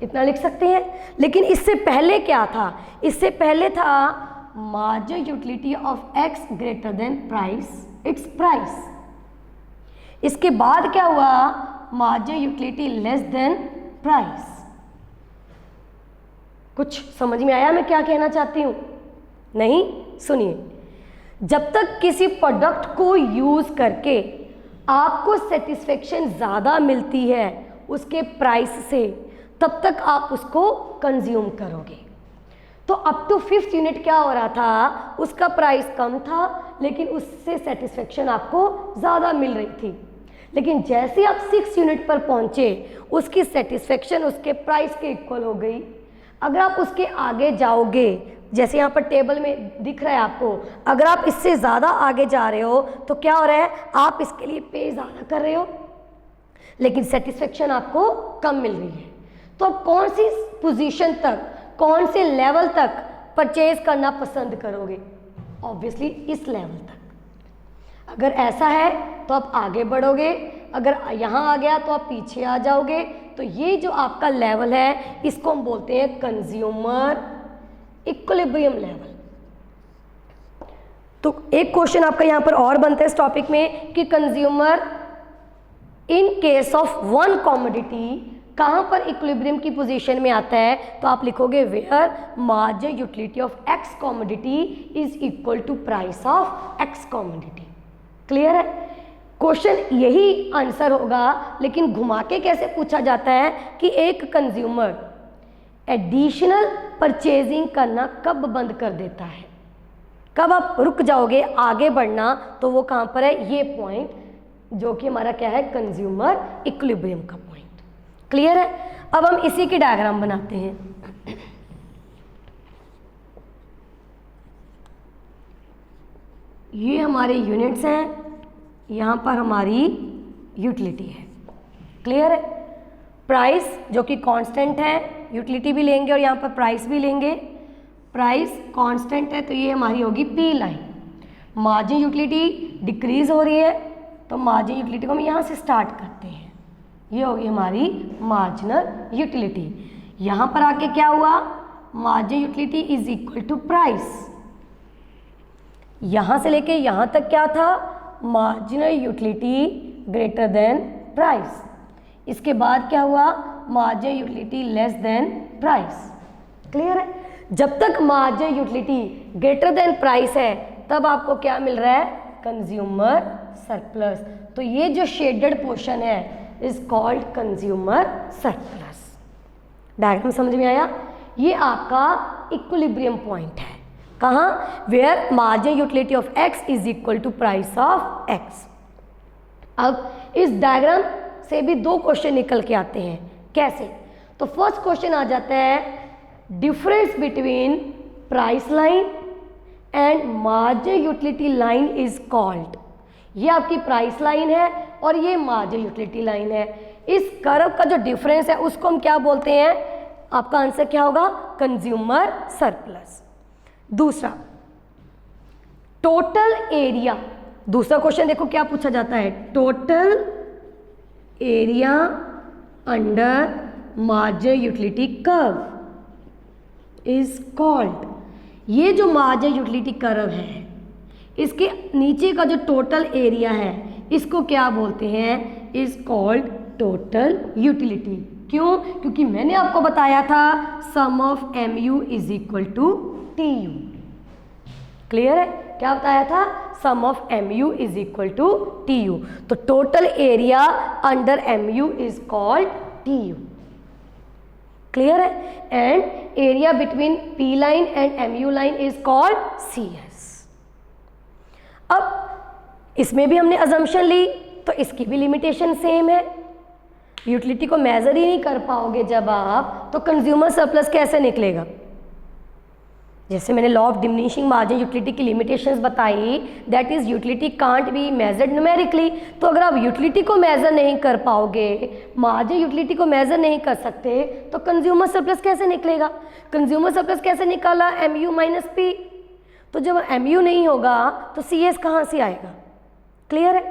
इतना लिख सकते हैं। लेकिन इससे पहले क्या था, इससे पहले था margin utility of X greater than price, it's price. इसके बाद क्या हुआ, margin utility less than price. कुछ समझ में आया मैं क्या कहना चाहती हूँ, नहीं? सुनिए, जब तक किसी प्रोडक्ट को यूज करके आपको सेटिस्फेक्शन ज़्यादा मिलती है उसके प्राइस से, तब तक आप उसको कंज्यूम करोगे। तो अप टू 5th यूनिट क्या हो रहा था, उसका प्राइस कम था लेकिन उससे सेटिस्फेक्शन आपको ज़्यादा मिल रही थी। लेकिन जैसे आप 6th यूनिट पर पहुँचे, उसकी सेटिस्फेक्शन उसके प्राइस के इक्वल हो गई। अगर आप उसके आगे जाओगे, जैसे यहाँ पर टेबल में दिख रहा है आपको, अगर आप इससे ज़्यादा आगे जा रहे हो तो क्या हो रहा है, आप इसके लिए पे ज़्यादा कर रहे हो। लेकिन सेटिस्फेक्शन आपको कम मिल रही है। तो आप कौन सी पोजीशन तक, कौन से लेवल तक परचेज करना पसंद करोगे? ऑब्वियसली इस लेवल तक। अगर ऐसा है तो आप आगे बढ़ोगे, अगर यहाँ आ गया तो आप पीछे आ जाओगे। तो ये जो आपका लेवल है इसको हम बोलते हैं कंज्यूमर इक्विलिब्रियम लेवल। तो एक क्वेश्चन आपका यहाँ पर और बनता है इस टॉपिक में कि consumer in case of one commodity कहाँ पर इक्विलिब्रियम की पोजीशन में आता है? तो आप लिखोगे where marginal utility of x commodity is equal to price of x commodity. Clear है? क्वेश्चन यही आंसर होगा, लेकिन घुमा के कैसे पूछा जाता है कि एक कंज्यूमर एडिशनल परचेजिंग करना कब बंद कर देता है, कब आप रुक जाओगे आगे बढ़ना? तो वो कहाँ पर है? ये पॉइंट जो कि हमारा क्या है? कंज्यूमर इक्विलिब्रियम का पॉइंट। क्लियर है? अब हम इसी की डायग्राम बनाते हैं। ये हमारे यूनिट्स हैं, यहाँ पर हमारी यूटिलिटी है। क्लियर है? प्राइस जो कि कांस्टेंट है, यूटिलिटी भी लेंगे और यहाँ पर प्राइस भी लेंगे। प्राइस कांस्टेंट है तो ये हमारी होगी P line. Margin utility decrease हो रही है तो मार्जिन यूटिलिटी को हम यहाँ से स्टार्ट करते हैं। ये होगी हमारी मार्जिनल यूटिलिटी। यहाँ पर आके क्या हुआ? Margin utility is equal to price. यहाँ से लेके यहाँ तक क्या था? Marginal utility greater than price. इसके बाद क्या हुआ? Marginal utility less than price. Clear है? जब तक marginal utility greater than price है तब आपको क्या मिल रहा है? Consumer surplus. तो ये जो शेडेड पोर्शन है is called consumer surplus. Diagram समझ में आया? ये आपका इक्विलिब्रियम पॉइंट है। कहाँ? Where marginal utility of x is equal to price of x. अब इस डायग्राम से भी दो क्वेश्चन निकल के आते हैं। कैसे? तो फर्स्ट क्वेश्चन आ जाता है difference between price line and marginal utility line is called. ये आपकी प्राइस लाइन है और ये मार्जिनल यूटिलिटी लाइन है। इस कर्व का जो डिफरेंस है उसको हम क्या बोलते हैं? आपका आंसर क्या होगा? Consumer surplus. दूसरा, टोटल एरिया। दूसरा क्वेश्चन देखो क्या पूछा जाता है? Total area under marginal utility curve is called. ये जो मार्जिनल यूटिलिटी कर्व है इसके नीचे का जो टोटल एरिया है इसको क्या बोलते हैं? Is called total utility. क्यों? क्योंकि मैंने आपको बताया था sum of MU is equal to TU। Clear है? क्या बताया था? Sum of MU is equal to TU। तो total area under MU is called TU। Clear है? And area between P line and MU line is called CS। अब इसमें भी हमने अजम्पशन ली तो इसकी भी लिमिटेशन सेम है। यूटिलिटी को मेजर ही नहीं कर पाओगे जब आप, तो कंज्यूमर सरप्लस कैसे निकलेगा? जैसे मैंने law of diminishing margin utility की लिमिटेशंस बताई, that is utility can't be measured numerically. तो अगर आप यूटिलिटी को मेजर नहीं कर पाओगे, मार्जिन यूटिलिटी को मेजर नहीं कर सकते, तो कंज्यूमर सरप्लस कैसे निकलेगा? कंज्यूमर सरप्लस कैसे निकाला? MU minus P। तो जब MU नहीं होगा तो CS कहाँ से आएगा? क्लियर है?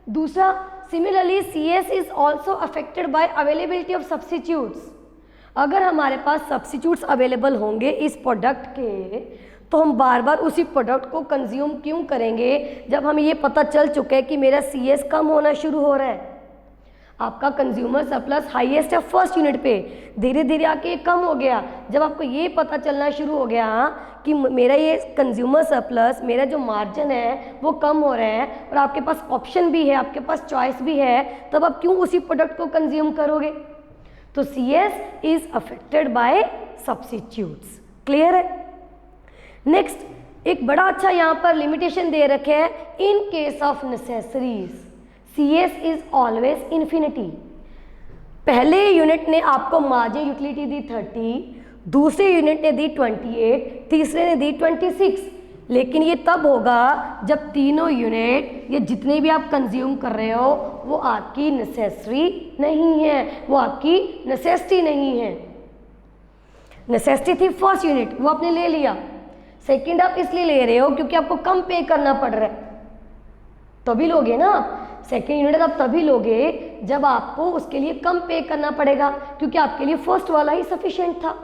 दूसरा, similarly CS is also affected by availability of substitutes. अगर हमारे पास सब्स्टिट्यूट्स अवेलेबल होंगे इस प्रोडक्ट के तो हम बार बार उसी प्रोडक्ट को कंज्यूम क्यों करेंगे जब हमें ये पता चल चुका है कि मेरा CS कम होना शुरू हो रहा है। आपका कंज्यूमर सरप्लस हाईएस्ट है फर्स्ट यूनिट पे, धीरे धीरे आके कम हो गया। जब आपको ये पता चलना शुरू हो गया कि मेरा ये कंज्यूमर सरप्लस, मेरा जो मार्जिन है वो कम हो रहा है और आपके पास ऑप्शन भी है, आपके पास चॉइस भी है, तब आप क्यों उसी प्रोडक्ट को कंज्यूम करोगे? तो CS is affected by substitutes. Clear है? नेक्स्ट, एक बड़ा अच्छा यहाँ पर लिमिटेशन दे रखे हैं, in case of necessaries CS is always infinity. पहले यूनिट ने आपको मार्जिन यूटिलिटी दी 30, दूसरे यूनिट ने दी 28, तीसरे ने दी 26। लेकिन ये तब होगा जब तीनों यूनिट या जितने भी आप कंज्यूम कर रहे हो वो आपकी नेसेसरी नहीं है, वो आपकी नेसेसिटी नहीं है। नेसेसिटी थी फर्स्ट यूनिट, वो आपने ले लिया। सेकंड आप इसलिए ले रहे हो क्योंकि आपको कम पे करना पड़ रहा है, तभी लोगे ना। सेकेंड यूनिट आप तभी लोगे जब आपको उसके लिए कम पे करना पड़ेगा, क्योंकि आपके लिए फर्स्ट वाला ही सफिशिएंट था।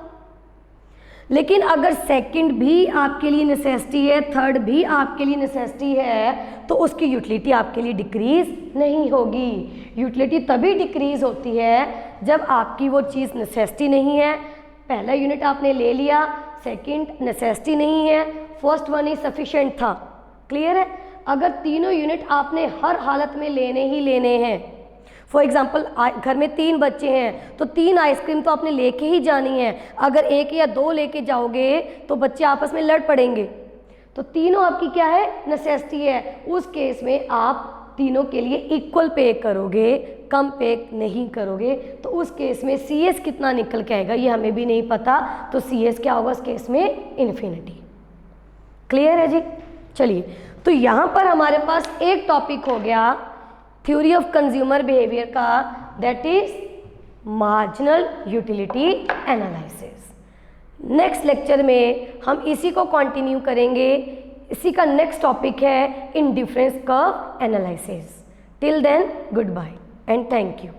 लेकिन अगर सेकंड भी आपके लिए नेसेसिटी है, थर्ड भी आपके लिए नेसेसिटी है, तो उसकी यूटिलिटी आपके लिए डिक्रीज नहीं होगी। यूटिलिटी तभी डिक्रीज होती है जब आपकी वो चीज़ नेसेसिटी नहीं है। पहला यूनिट आपने ले लिया, सेकंड नेसेसिटी नहीं है, फर्स्ट वन ही सफिशिएंट था। क्लियर है? अगर तीनों यूनिट आपने हर हालत में लेने ही लेने हैं, फॉर एग्जाम्पल घर में 3 बच्चे हैं तो 3 आइसक्रीम तो आपने लेके ही जानी है। अगर 1 या 2 लेके जाओगे तो बच्चे आपस में लड़ पड़ेंगे। तो तीनों आपकी क्या है? नेसेसिटी है। उस केस में आप तीनों के लिए इक्वल पे करोगे, कम पे नहीं करोगे। तो उस केस में CS कितना निकल के आएगा ये हमें भी नहीं पता, तो CS क्या होगा उस केस में? इन्फिनिटी। क्लियर है जी? चलिए, तो यहाँ पर हमारे पास एक टॉपिक हो गया थ्योरी ऑफ कंज्यूमर बिहेवियर का, that is marginal utility analysis. Next lecture में हम इसी को कंटिन्यू करेंगे। इसी का नेक्स्ट टॉपिक है indifference curve analysis. Till then goodbye and thank you.